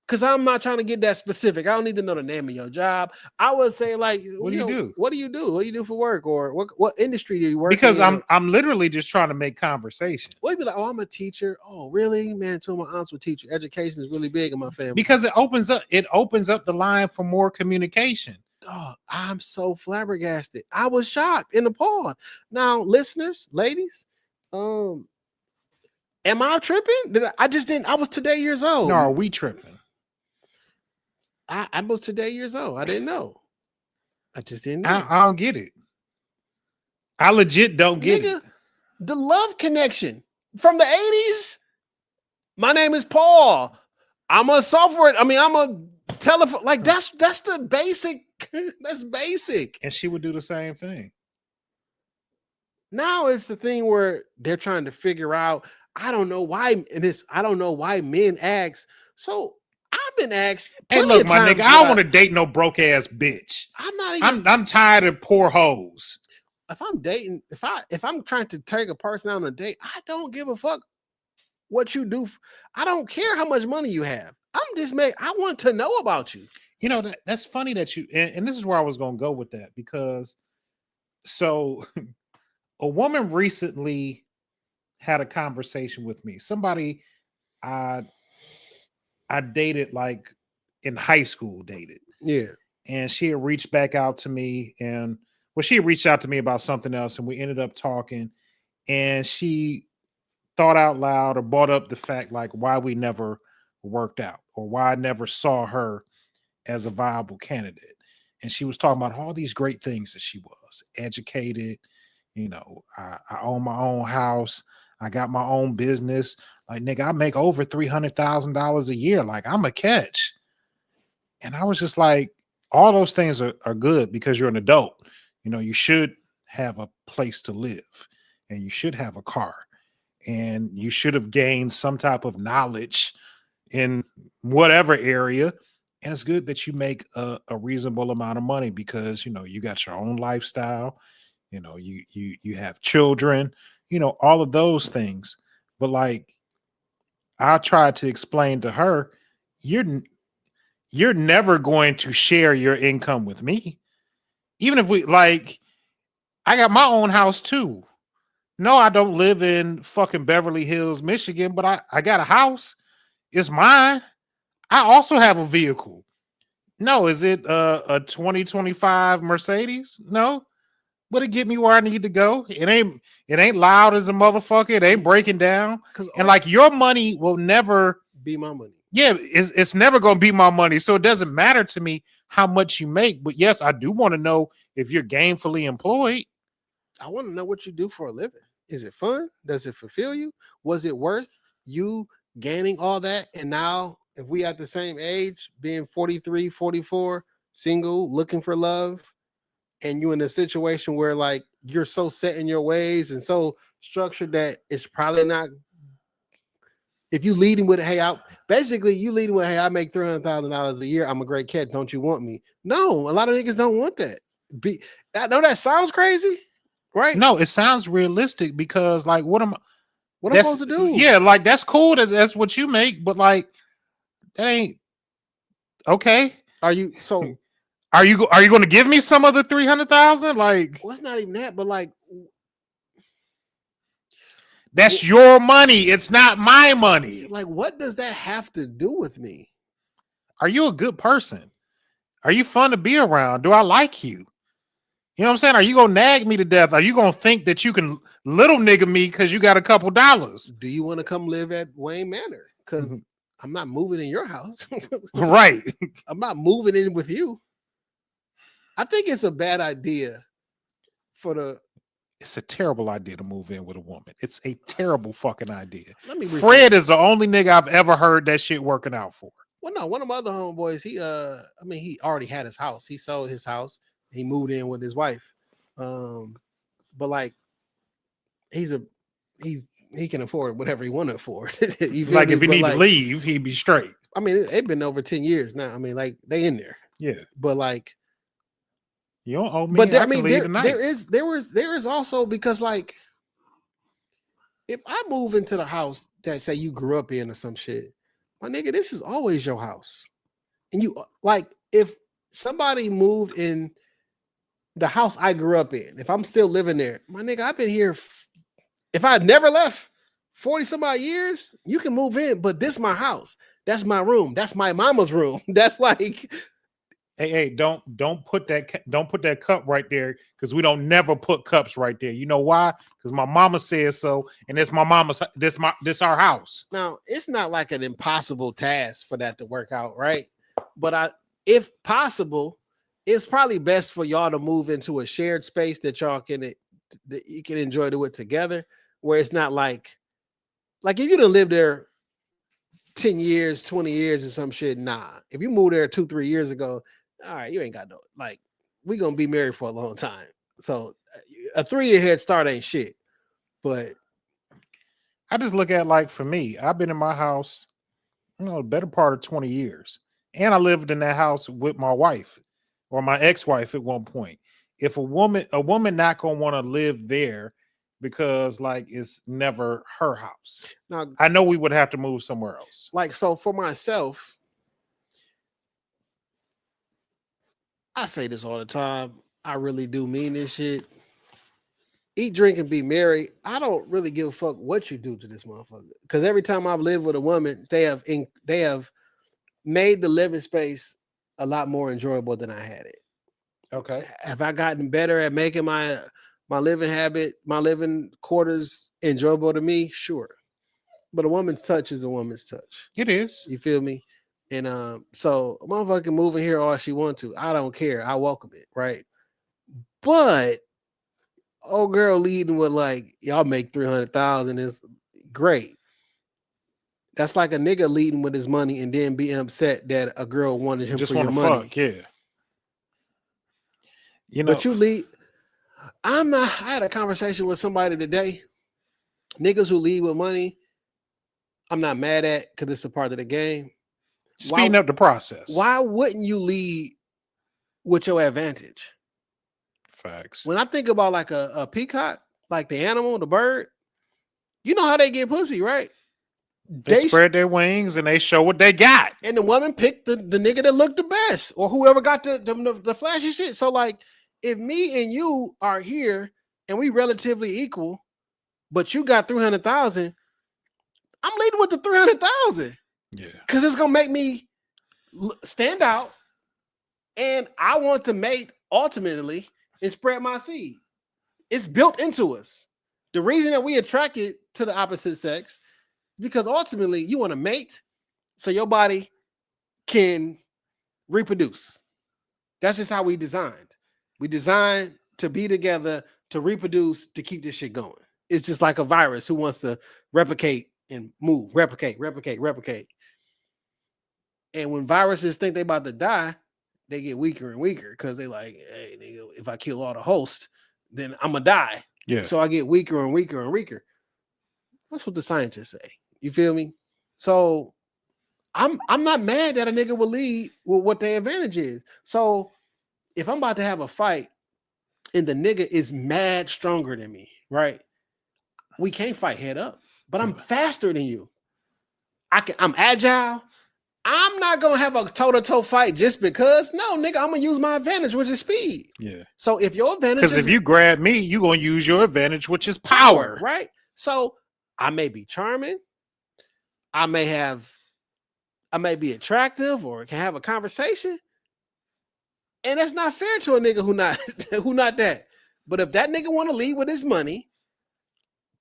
Because I'm not trying to get that specific. I don't need to know the name of your job. I would say, like, what do you do? What do you do? What do you do for work? Or what industry do you work because in? I'm literally just trying to make conversation. Well, you'd be like, oh, I'm a teacher. Oh, really? Man, two of my aunts were teachers. Education is really big in my family. Because it opens up the line for more communication. Oh, I'm so flabbergasted. I was shocked and appalled. Now, listeners, ladies, am I tripping? I was today years old. No, are we tripping? I was today years old. I didn't know. I just didn't know. I don't get it. I legit don't get it. The love connection from the 80s. My name is Paul. I'm a software. I'm a telephone. Like that's the basic. That's basic. And she would do the same thing. Now it's the thing where they're trying to figure out. I don't know why men ask. So I've been asked. Hey, look, my nigga, I don't want to date no broke ass bitch. I'm tired of poor hoes. If I'm dating, if I'm trying to take a person out on a date, I don't give a fuck what you do. I don't care how much money you have. I want to know about you. You know, that's funny that you, and this is where I was going to go with that, because so a woman recently had a conversation with me. Somebody I dated like in high school, Yeah. And she had reached back out to me, and she had reached out to me about something else, and we ended up talking, and she thought out loud or brought up the fact like why we never worked out or why I never saw her as a viable candidate. And she was talking about all these great things that she was educated. You know, I own my own house. I got my own business. Like, nigga, I make over $300,000 a year. Like, I'm a catch. And I was just like, all those things are good because you're an adult. You know, you should have a place to live and you should have a car and you should have gained some type of knowledge in whatever area. And it's good that you make a reasonable amount of money because, you know, you got your own lifestyle, you know, you have children, you know, all of those things. But like, I tried to explain to her, you're never going to share your income with me. Even if I got my own house too. No, I don't live in fucking Beverly Hills, Michigan, but I got a house. It's mine. I also have a vehicle. No, is it a 2025 Mercedes? No, but it get me where I need to go. It ain't loud as a motherfucker. It ain't breaking down. And like your money will never be my money. Yeah, it's never going to be my money. So it doesn't matter to me how much you make. But yes, I do want to know if you're gainfully employed. I want to know what you do for a living. Is it fun? Does it fulfill you? Was it worth you gaining all that? And now, if we at the same age, being 43, 44, single, looking for love, and you in a situation where like you're so set in your ways and so structured that it's probably not. If you leading with, hey, you leading with, hey, I make $300,000 a year. I'm a great cat. Don't you want me? No, a lot of niggas don't want that. I know that sounds crazy, right? No, it sounds realistic because like what am What am I supposed to do? Yeah, like that's cool. That's what you make, but like that ain't okay. Are you so? Are you going to give me some of the 300,000? Like Well, it's not even that, but like, that's your money. It's not my money. like, what does that have to do with me? Are you a good person? Are you fun to be around? Do I like you? You know what I'm saying? Are you gonna nag me to death? Are you gonna think that you can little nigga me because you got a couple dollars? Do you want to come live at Wayne Manor? Because I'm not moving in your house. Right. I'm not moving in with you. I think it's a bad idea for the. It's a terrible idea to move in with a woman. It's a terrible fucking idea. Let me. Fred is the only nigga I've ever heard that shit working out for. Well, no, one of my other homeboys. He already had his house. He sold his house. He moved in with his wife. But like, he can afford whatever he want to afford. Like if he need to leave, he'd be straight. I mean, it's been over 10 years now. I mean, like they in there. Yeah. But like, you don't owe me. But I mean, there is also because like, if I move into the house that say you grew up in or some shit, my nigga, this is always your house. And you like if somebody moved in the house I grew up in, if I'm still living there, my nigga, I've been here. If I never left 40 some odd years, you can move in, but this is my house. That's my room. That's my mama's room. That's like, hey, don't put that cup right there because we don't never put cups right there. You know why? Because my mama said so, and it's my mama's. This our house. Now it's not like an impossible task for that to work out, right? But if possible, it's probably best for y'all to move into a shared space that you can enjoy it together, where it's not like if you done live there 10 years, 20 years or some shit, nah. If you moved there 2-3 years ago, all right, you ain't got no, like, we gonna be married for a long time. So a 3-year head start ain't shit. But I just look at like for me, I've been in my house, the better part of 20 years. And I lived in that house with my wife or my ex-wife at one point. If a woman not gonna want to live there because like it's never her house. Now I know we would have to move somewhere else. Like, so for myself, I say this all the time. I really do mean this shit. Eat, drink, and be merry. I don't really give a fuck what you do to this motherfucker. Because every time I've lived with a woman, they have made the living space a lot more enjoyable than I had it. Okay. Have I gotten better at making my living quarters enjoyable to me? Sure. But a woman's touch is a woman's touch. It is. You feel me? And so a motherfucker can move in here all she wants to. I don't care. I welcome it, right? But old girl leading with like, y'all make 300,000 is great. That's like a nigga leading with his money and then being upset that a girl wanted him just for your money. Fuck, yeah. You know, but you lead. I had a conversation with somebody today. Niggas who lead with money, I'm not mad at because it's a part of the game. Speeding up the process. Why wouldn't you lead with your advantage? Facts. When I think about like a peacock, like the animal, the bird, you know how they get pussy, right? They spread their wings and they show what they got. And the woman picked the nigga that looked the best or whoever got the flashy shit. So like, if me and you are here and we relatively equal, but you got 300,000, I'm leading with the 300,000. Yeah. Because it's going to make me stand out. And I want to mate ultimately and spread my seed. It's built into us. The reason that we attracted to the opposite sex, because ultimately you want to mate so your body can reproduce. That's just how we designed. We designed to be together, to reproduce, to keep this shit going. It's just like a virus who wants to replicate and move, replicate. And when viruses think they about to die, they get weaker and weaker because they like, hey, nigga, if I kill all the hosts, then I'm gonna die. Yeah. So I get weaker and weaker and weaker. That's what the scientists say. You feel me? So I'm not mad that a nigga will lead with what their advantage is. So if I'm about to have a fight and the nigga is mad stronger than me, right? We can't fight head up, but I'm faster than you. I'm agile. I'm not gonna have a toe-to-toe fight just because. No, nigga, I'm gonna use my advantage, which is speed. Yeah. So if your advantage, Because if you grab me, you're gonna use your advantage, which is power. right? So I may be charming, I may be attractive, or can have a conversation, and that's not fair to a nigga who not that. But if that nigga want to lead with his money,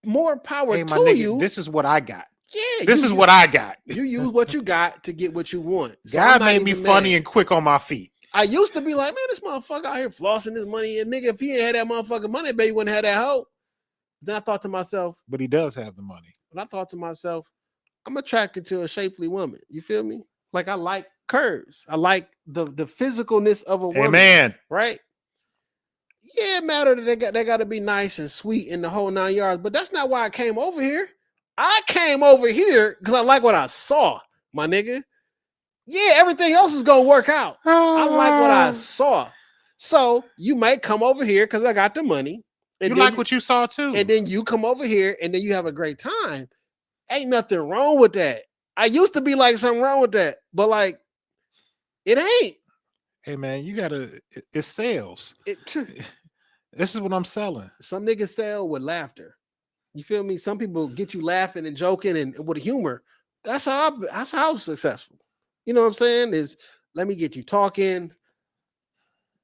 more power Hey, my to nigga, you. this is what I got. Yeah, This is what I got. You use what you got to get what you want. So God made me funny and quick on my feet. I used to be like, man, this motherfucker out here flossing his money, and nigga, if he ain't had that motherfucking money, baby, wouldn't have that hoe. Then I thought to myself, But he does have the money. but I thought to myself, I'm attracted to a shapely woman. You feel me? Like I like curves. I like the physicalness of a woman. Amen. Right? Yeah, it matter that they got to be nice and sweet in the whole 9 yards, but that's not why I came over here. I came over here because I like what I saw, my nigga. Yeah, everything else is gonna work out. I like what I saw. So you might come over here because I got the money. You like what you saw too. And then you come over here and then you have a great time. Ain't nothing wrong with that. I used to be like something wrong with that, but like it ain't. Hey man, it's sales. This is what I'm selling. Some niggas sell with laughter. You feel me? Some people get you laughing and joking and with humor. That's how I'm successful. You know what I'm saying? Is let me get you talking.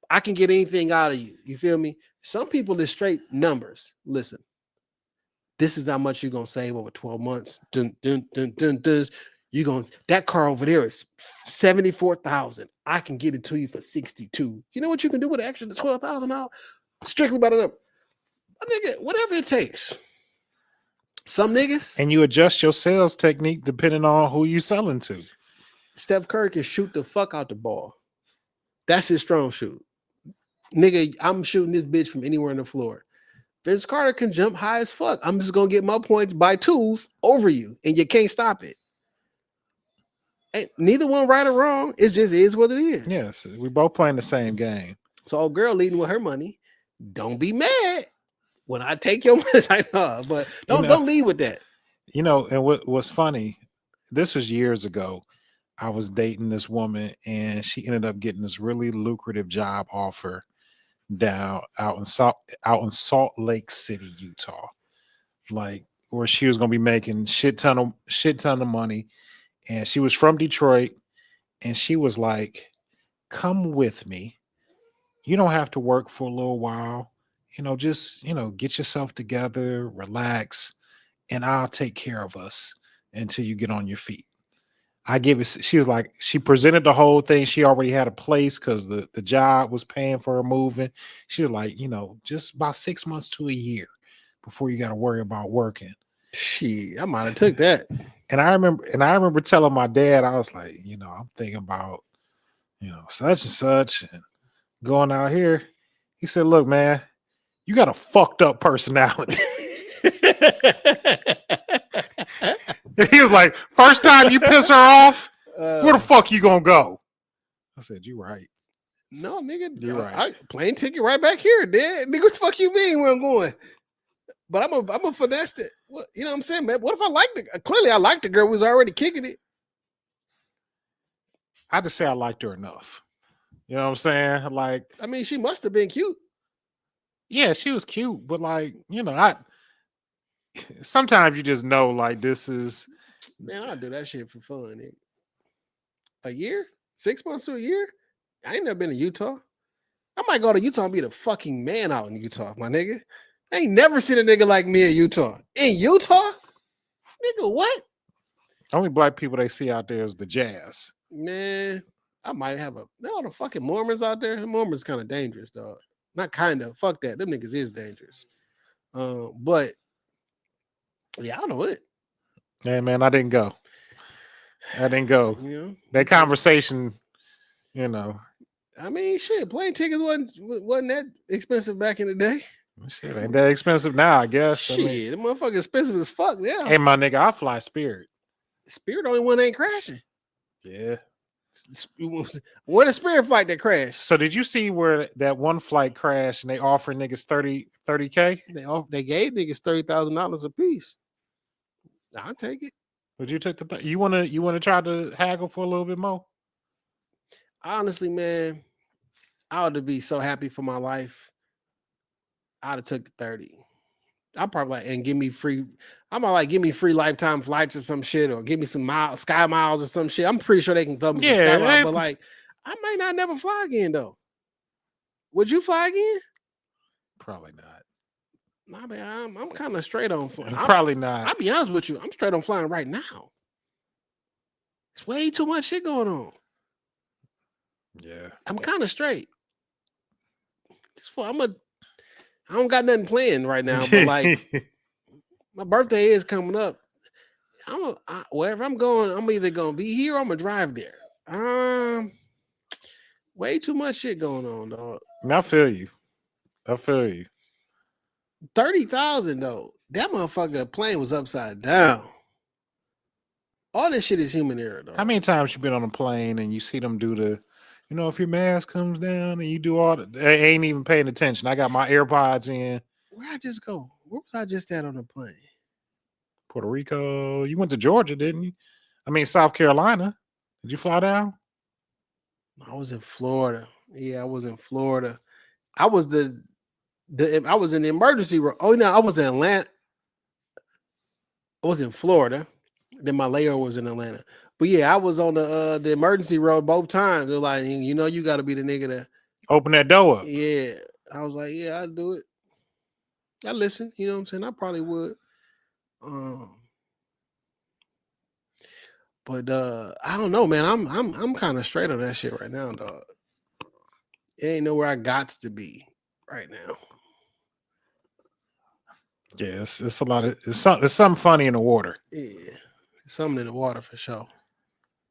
I can get anything out of you. You feel me? Some people is straight numbers. Listen, this is how much you're gonna save over 12 months. Dun, dun, dun, dun, dun. You gonna that car over there is 74,000. I can get it to you for 62. You know what you can do with an extra $12,000? Strictly by the number. Nigga, whatever it takes. Some niggas. And you adjust your sales technique depending on who you selling to. Steph Curry can shoot the fuck out the ball. That's his strong shoot. Nigga, I'm shooting this bitch from anywhere on the floor. Vince Carter can jump high as fuck. I'm just gonna get my points by twos over you, and you can't stop it. Ain't neither one right or wrong. It just is what it is. Yes, we both playing the same game. So old girl leading with her money. Don't be mad when I take your money. I know, but don't lead with that. You know, and what's funny, this was years ago. I was dating this woman and she ended up getting this really lucrative job offer out in Salt Lake City, Utah. Like where she was gonna be making shit ton of money. And she was from Detroit, and she was like, come with me. You don't have to work for a little while. Just get yourself together, relax, and I'll take care of us until you get on your feet. She was like, she presented the whole thing. She already had a place because the job was paying for her moving. She was like, just about 6 months to a year before you got to worry about working. Shit, I might have took that. And I remember telling my dad, I was like, I'm thinking about, such and such and going out here. He said, look, man, you got a fucked up personality. He was like, first time you piss her off, where the fuck you gonna go? I said, you right. No, nigga, you're right. Plane ticket right back here, dude. Nigga, what the fuck you mean where I'm going? But I'm a finesse it. You know what I'm saying, man? What if I liked it? Clearly, I liked the girl who was already kicking it. I just say I liked her enough. You know what I'm saying? Like, I mean, she must have been cute. Yeah, she was cute, but like, sometimes you just know, like, this is. Man, I'll do that shit for fun. Nigga. A year? 6 months to a year? I ain't never been to Utah. I might go to Utah and be the fucking man out in Utah, my nigga. I ain't never seen a nigga like me in Utah. In Utah? Nigga, what? Only black people they see out there is the jazz. Man, I might have all the fucking Mormons out there. The Mormons kind of dangerous, dog. Not kind of. Fuck that. Them niggas is dangerous. But yeah, I don't know it. Hey, man, I didn't go. That conversation, I mean, shit, plane tickets wasn't that expensive back in the day. Shit, ain't that expensive now, I guess. Shit, the motherfucker expensive as fuck now. Hey, my nigga, I fly Spirit. Spirit only one ain't crashing. Yeah. Where the Spirit flight that crashed? So did you see where that one flight crashed and they offered niggas 30K? They gave niggas $30,000 a piece. I'll take it. But you took the you wanna try to haggle for a little bit more? Honestly, man, I ought to be so happy for my life. I'd have took the 30. I'll probably like and give me free. I might like give me free lifetime flights or some shit, or give me some sky miles or some shit. I'm pretty sure they can throw me some sky miles, but like I might not never fly again though. Would you fly again? Probably not. Nah, man, I'm kind of straight on flying. Probably not. I'll be honest with you. I'm straight on flying right now. It's way too much shit going on. Yeah. I'm kind of straight. I don't got nothing planned right now, but like my birthday is coming up. Wherever I'm going, I'm either gonna be here or I'm gonna drive there. Way too much shit going on, dog. I feel you. 30,000 though. That motherfucker plane was upside down. All this shit is human error, though. How many times you been on a plane and you see them do the, if your mask comes down and you do all they ain't even paying attention. I got my AirPods in. Where'd I just go? Where was I just at on the plane? Puerto Rico. You went to Georgia, didn't you? I mean, South Carolina. Did you fly down? I was in Florida. Yeah, I was in Florida. I was I was in the emergency room. Oh no, I was in Atlanta. I was in Florida. Then my layover was in Atlanta. But yeah, I was on the emergency road both times. They're like, you got to be the nigga to open that door up. Yeah, I was like, yeah, I'll do it. I listen. You know what I'm saying? I probably would. But I don't know, man. I'm kind of straight on that shit right now, dog. It ain't nowhere I got to be right now. Yeah, it's a lot of it's something funny in the water. Yeah, something in the water for sure.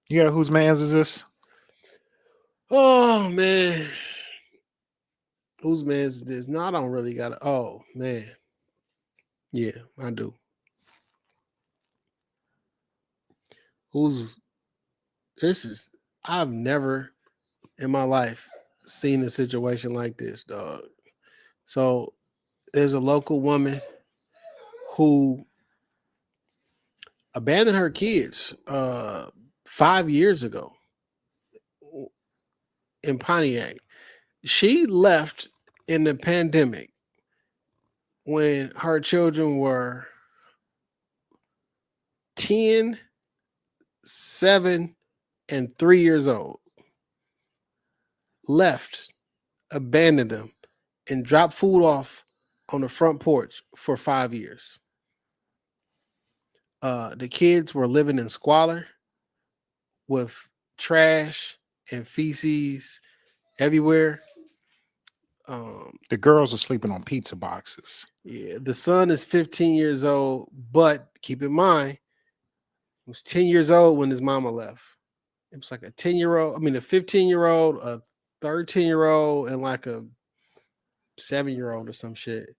You know whose man's is this? Oh man, whose man's is this? No, I don't really got it. Oh man, yeah, I do. I've never in my life seen a situation like this, dog. So there's a local woman who abandoned her kids 5 years ago in Pontiac. She left in the pandemic when her children were 10, 7, and 3 years old. Left, abandoned them, and dropped food off on the front porch for 5 years. The kids were living in squalor with trash and feces everywhere. The girls are sleeping on pizza boxes. Yeah, the son is 15 years old, but keep in mind, he was 10 years old when his mama left. It was like a 15-year-old, a 13-year-old, and like a 7-year-old or some shit.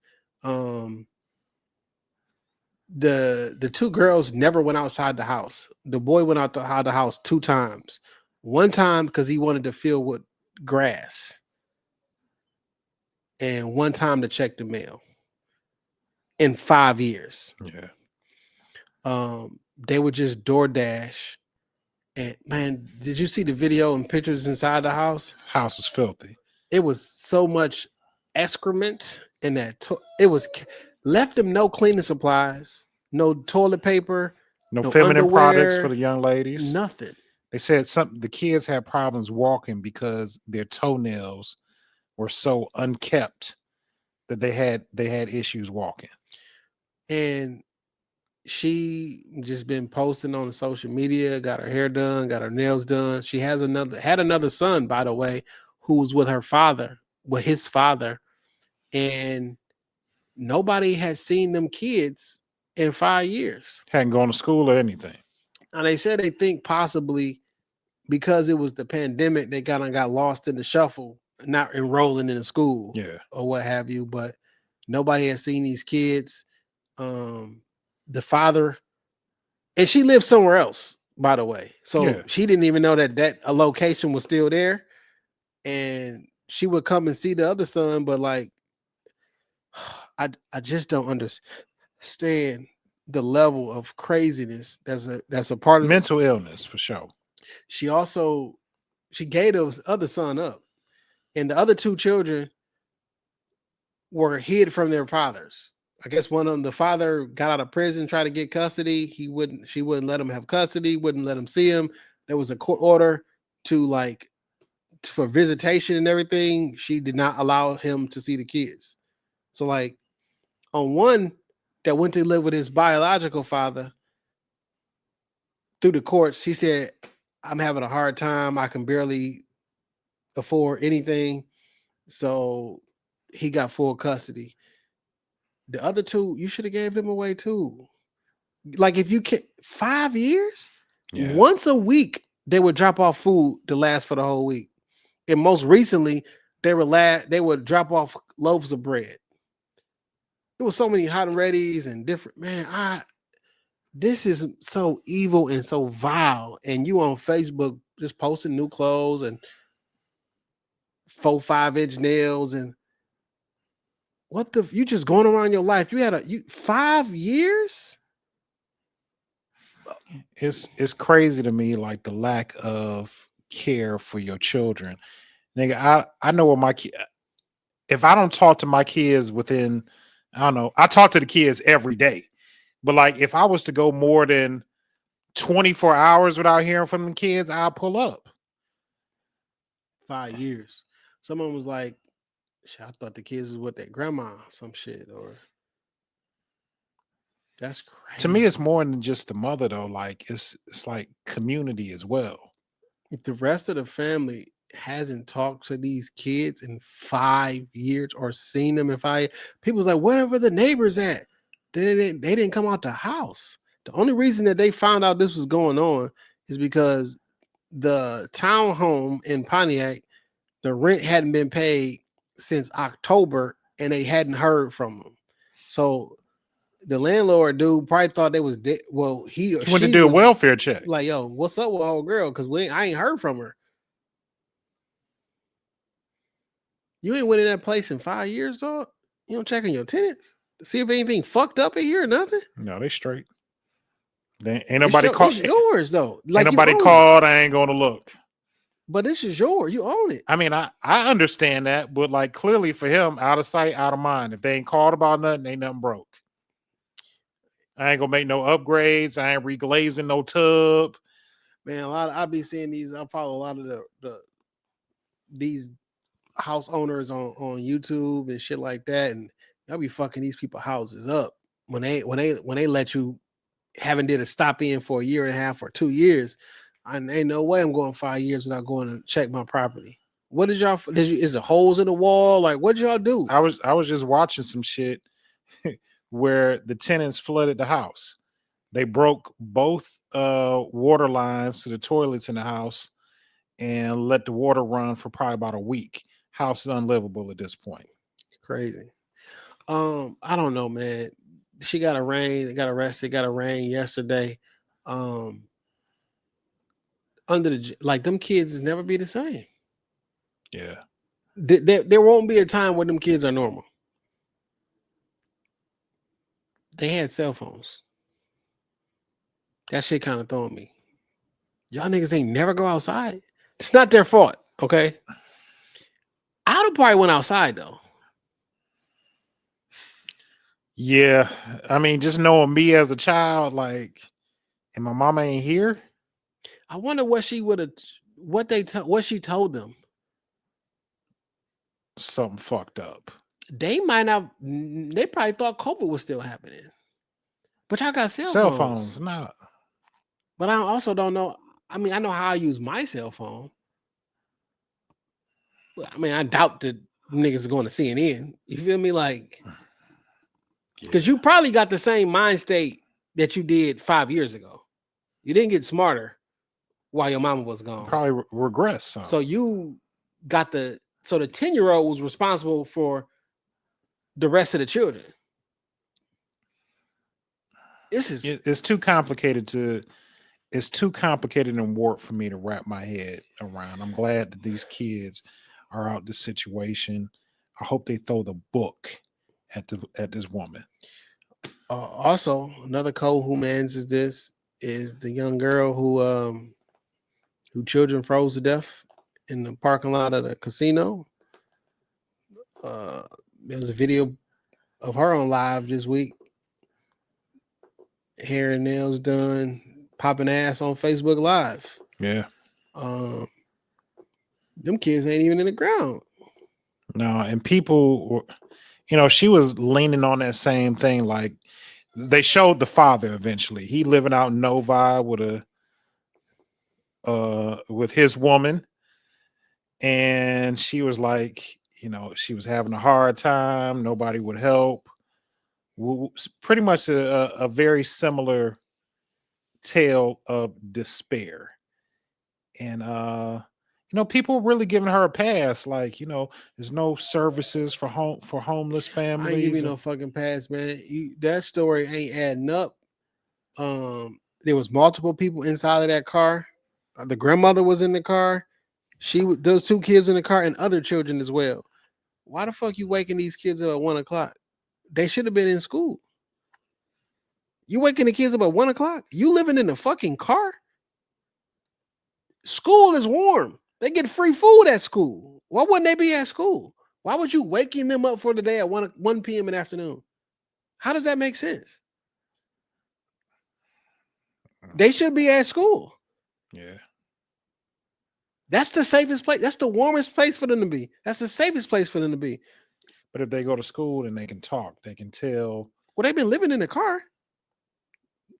The two girls never went outside the house. The boy went out the house 2 times. One time because he wanted to fill with grass. And one time to check the mail. In 5 years. Yeah. They would just DoorDash. And man, did you see the video and pictures inside the house? House is filthy. It was so much excrement in that. It was left them no cleaning supplies, no toilet paper, no feminine underwear, products for the young ladies. Nothing. They said the kids had problems walking because their toenails were so unkept that they had issues walking. And she just been posting on social media, got her hair done, got her nails done. She had another son, by the way, who was with his father, and nobody had seen them kids in 5 years. Hadn't gone to school or anything. And they said they think possibly because it was the pandemic, they got lost in the shuffle, not enrolling in the school, or what have you. But nobody had seen these kids. The father, and she lived somewhere else, by the way. So Yeah. she didn't even know that a location was still there. And she would come and see the other son, but like I just don't understand the level of craziness that's a part of it. Mental illness for sure. She gave the other son up, and the other two children were hid from their fathers. I guess one of them, the father got out of prison, tried to get custody. She wouldn't let him have custody, wouldn't let him see him. There was a court order for visitation and everything. She did not allow him to see the kids. So like on one that went to live with his biological father through the courts, he said, I'm having a hard time. I can barely afford anything. So he got full custody. The other two, you should have gave them away too. Like if you can 5 years, once a week, they would drop off food to last for the whole week. And most recently, they would drop off loaves of bread. There was so many hot and readies and different, man. This is so evil and so vile. And you on Facebook just posting new clothes and 4-5 inch nails and you just going around your life. You had 5 years. It's crazy to me, like the lack of care for your children. Nigga, I know what my kid. If I don't talk to my kids within, I don't know, I talk to the kids every day. But like if I was to go more than 24 hours without hearing from the kids, I'll pull up. 5 years. Someone was like, I thought the kids was with their grandma, some shit, or that's crazy. To me, it's more than just the mother though. Like it's like community as well. If the rest of the family hasn't talked to these kids in 5 years or seen them in 5 years, people's like, wherever the neighbors at? They didn't come out the house. The only reason that they found out this was going on is because the townhome in Pontiac, the rent hadn't been paid since October, and they hadn't heard from them. So the landlord dude probably thought they was dead. Well, he went to do a welfare check. Like, yo, what's up with old girl? Because I ain't heard from her. You ain't went in that place in 5 years, dog. You don't check on your tenants to see if anything fucked up in here or nothing. No, they straight. Ain't nobody called. It's yours though. Like ain't nobody called. I ain't gonna look. But this is yours. You own it. I mean, I understand that, but like clearly for him, out of sight, out of mind. If they ain't called about nothing, ain't nothing broke. I ain't gonna make no upgrades. I ain't reglazing no tub. Man, I be seeing these. I follow a lot of these house owners on YouTube and shit like that, and y'all be fucking these people houses up when they let you haven't did a stop in for a year and a half or 2 years. Ain't no way I'm going 5 years without going to check my property. What did y'all? Is there holes in the wall? Like, what did y'all do? I was just watching some shit where the tenants flooded the house. They broke both water lines to the toilets in the house and let the water run for probably about a week. House is unlivable at this point. Crazy. I don't know, man. She got arrested, got arraigned yesterday. Under them kids never be the same. Yeah. There won't be a time where them kids are normal. They had cell phones. That shit kind of throwing me. Y'all niggas ain't never go outside. It's not their fault, okay? I'd have probably went outside though. Yeah, I mean, just knowing me as a child, like, and my mama ain't here. I wonder what she would have, what she told them. Something fucked up. They might not. They probably thought COVID was still happening. But y'all got cell phones. Nah. But I also don't know. I mean, I know how I use my cell phone. But, I mean, I doubt that niggas are going to CNN. You feel me? Like, because you probably got the same mind state that you did 5 years ago. You didn't get smarter while your mama was gone. Probably regress. So you got the 10-year-old was responsible for the rest of the children. It's too complicated to it's too complicated and warped for me to wrap my head around. I'm glad that these kids are out this situation. I hope they throw the book at this woman. Also, another cold who mans is the young girl who children froze to death in the parking lot of the casino. There was a video of her on live this week. Hair and nails done, popping ass on Facebook Live. Yeah. Them kids ain't even in the ground. No, and people, she was leaning on that same thing. Like they showed the father eventually. He living out in Novi with his woman, and she was like, she was having a hard time. Nobody would help. Pretty much a very similar tale of despair. And people really giving her a pass. Like, there's no services for homeless families. I ain't give you no fucking pass, man. That story ain't adding up. There was multiple people inside of that car. The grandmother was in the car. Those two kids in the car and other children as well. Why the fuck you waking these kids up at 1:00? They should have been in school. You waking the kids up at 1:00? You living in the fucking car? School is warm. They get free food at school. Why wouldn't they be at school? Why would you waking them up for the day at 1 p.m. in the afternoon? How does that make sense? They should be at school. Yeah. That's the safest place. That's the warmest place for them to be. That's the safest place for them to be. But if they go to school, then they can talk. They can tell. Well, they've been living in the car.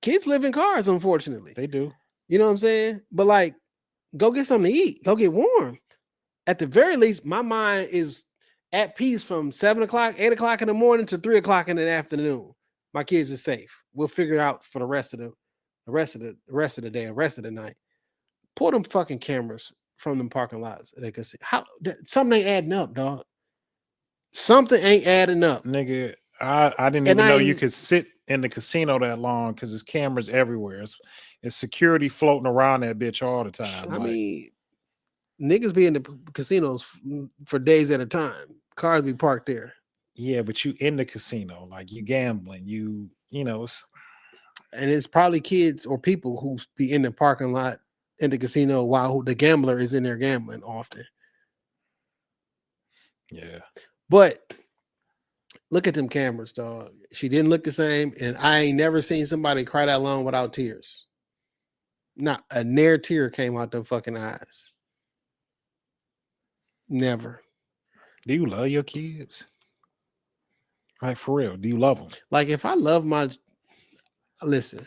Kids live in cars, unfortunately. They do. You know what I'm saying? But like, go get something to eat. Go get warm. At the very least, my mind is at peace from 7:00, 8:00 in the morning to 3:00 in the afternoon. My kids are safe. We'll figure it out for the rest of the day, the rest of the night. Pull them fucking cameras from them parking lots. They can see something ain't adding up, dog. Something ain't adding up, nigga. I didn't even know you could sit in the casino that long because there's cameras everywhere. It's security floating around that bitch all the time. I mean, niggas be in the casinos for days at a time. Cars be parked there. Yeah, but you in the casino, like you gambling, and it's probably kids or people who be in the parking lot in the casino while the gambler is in there gambling often. Yeah. But look at them cameras, dog. She didn't look the same, and I ain't never seen somebody cry that long without tears. Not a near tear came out them fucking eyes. Never. Do you love your kids? Like, for real, do you love them? Like, if I love listen,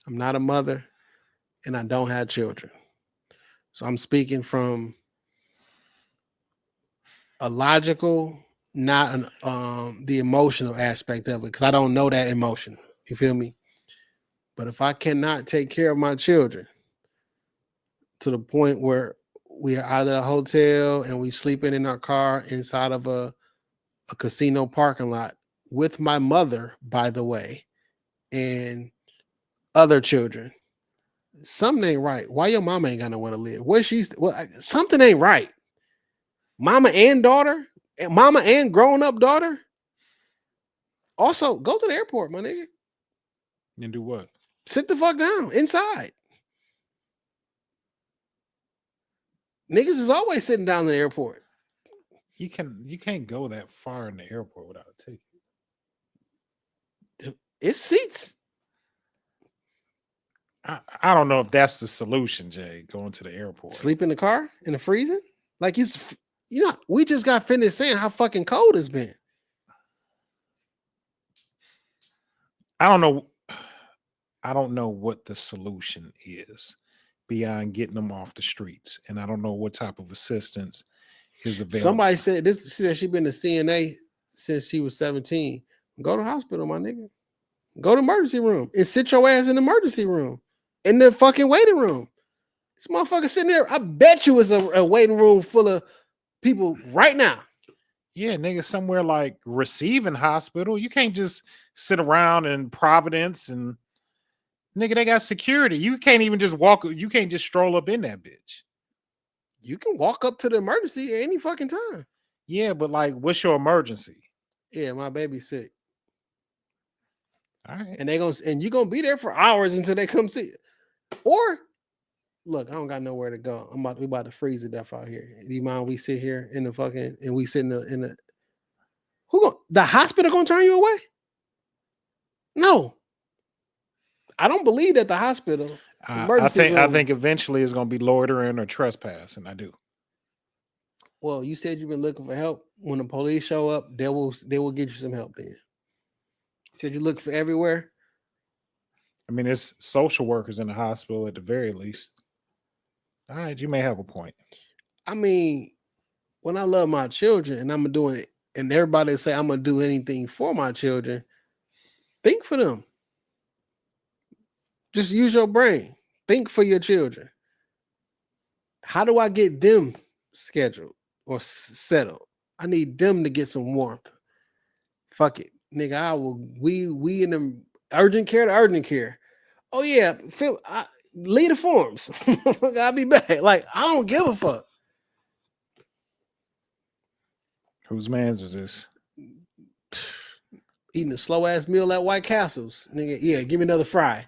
I'm not a mother and I don't have children. So I'm speaking from a logical, not the emotional aspect of it, because I don't know that emotion. You feel me? But if I cannot take care of my children to the point where we are out of the hotel and we sleeping in our car inside of a casino parking lot with my mother, by the way, and other children, something ain't right. Why your mama ain't got nowhere to live? Something ain't right. Mama and daughter, mama and grown-up daughter. Also, go to the airport, my nigga. And do what? Sit the fuck down inside. Niggas is always sitting down in the airport. You can't go that far in the airport without a ticket. It's seats. I don't know if that's the solution, Jay, going to the airport. Sleep in the car in the freezing? Like we just got finished saying how fucking cold it's been. I don't know what the solution is beyond getting them off the streets. And I don't know what type of assistance is available. Somebody said this. She said she been to CNA since she was 17. Go to the hospital, my nigga. Go to the emergency room and sit your ass in the emergency room, in the fucking waiting room. This motherfucker sitting there. I bet you it's a waiting room full of people right now. Yeah, nigga, somewhere like receiving hospital. You can't just sit around in Providence and Nigga, they got security. You can't even just walk. You can't just stroll up in that bitch. You can walk up to the emergency at any fucking time. Yeah, but like, what's your emergency? Yeah, my baby's sick. All right. And you're gonna be there for hours until they come see. Or look, I don't got nowhere to go. We about to freeze to death out here. Do you mind we sit here in the fucking and we sit in the the hospital gonna turn you away? No. I don't believe that the hospital. I think eventually it's gonna be loitering or trespassing. I do. Well, you said you've been looking for help. When the police show up, they will get you some help then. You said you look for everywhere. I mean, it's social workers in the hospital at the very least. All right, you may have a point. I mean, when I love my children and I'm doing it, and everybody say I'm gonna do anything for my children, think for them. Just use your brain. Think for your children. How do I get them scheduled or settled? I need them to get some warmth. Fuck it, nigga. I will. We in the urgent care to urgent care. Oh yeah, lead the forms. I'll be back. Like I don't give a fuck. Whose man's is this? Eating a slow ass meal at White Castle's, nigga. Yeah, give me another fry.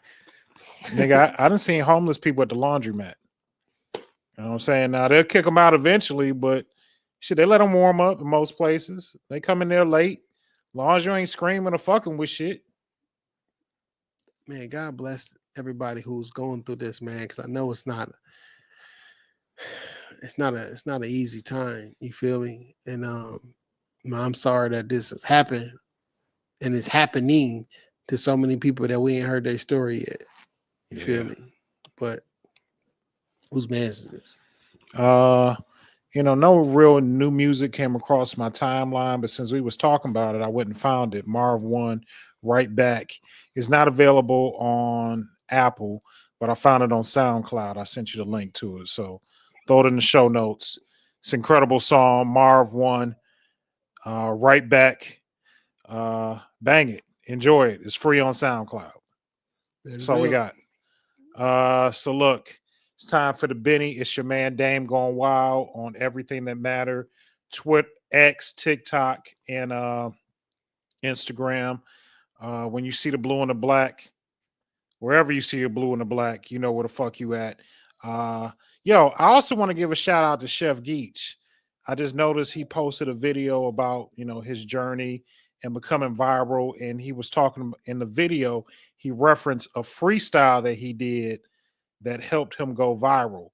Nigga, I done seen homeless people at the laundromat. You know what I'm saying? Now they'll kick them out eventually, but shit, they let them warm up in most places. They come in there late. As long as you ain't screaming or fucking with shit. Man, God bless everybody who's going through this, man, because I know it's not an easy time. You feel me? And I'm sorry that this has happened and it's happening to so many people that we ain't heard their story yet. You feel me? But whose man's is this? No real new music came across my timeline, but since we was talking about it, I went and found it. Marv 1, Right Back, is not available on Apple, but I found it on SoundCloud. I sent you the link to it, so throw it in the show notes. It's an incredible song. Marv 1, Right Back. Bang it, enjoy it. It's free on SoundCloud. That's all we got. So look. It's time for the Benny. It's your man Dame going wild on everything that matter. Twitter, X, TikTok, and Instagram. When you see the blue and the black, wherever you see your blue and the black, you know where the fuck you at. I also want to give a shout out to Chef Geach. I just noticed he posted a video about his journey and becoming viral, and he was talking in the video. He referenced a freestyle that he did that helped him go viral.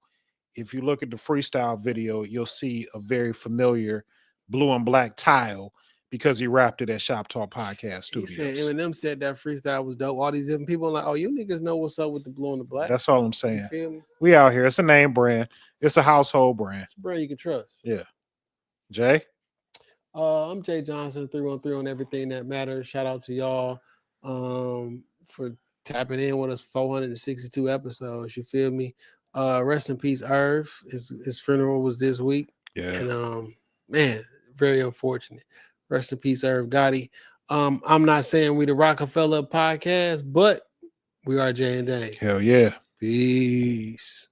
If you look at the freestyle video, you'll see a very familiar blue and black tile because he rapped it at Shop Talk Podcast Studios. Eminem said that freestyle was dope. All these different people are like, oh, you niggas know what's up with the blue and the black. That's all I'm saying. You feel me? We out here. It's a name brand. It's a household brand. It's a brand you can trust. Yeah. Jay? I'm Jay Johnson, 313 on everything that matters. Shout out to y'all for tapping in with us 462 episodes. You feel me? Rest in peace, Irv. His funeral was this week. Yeah. And man, very unfortunate. Rest in peace, Irv Gotti. I'm not saying we the Rockefeller podcast, but we are Jay and Dave. Hell yeah. Peace.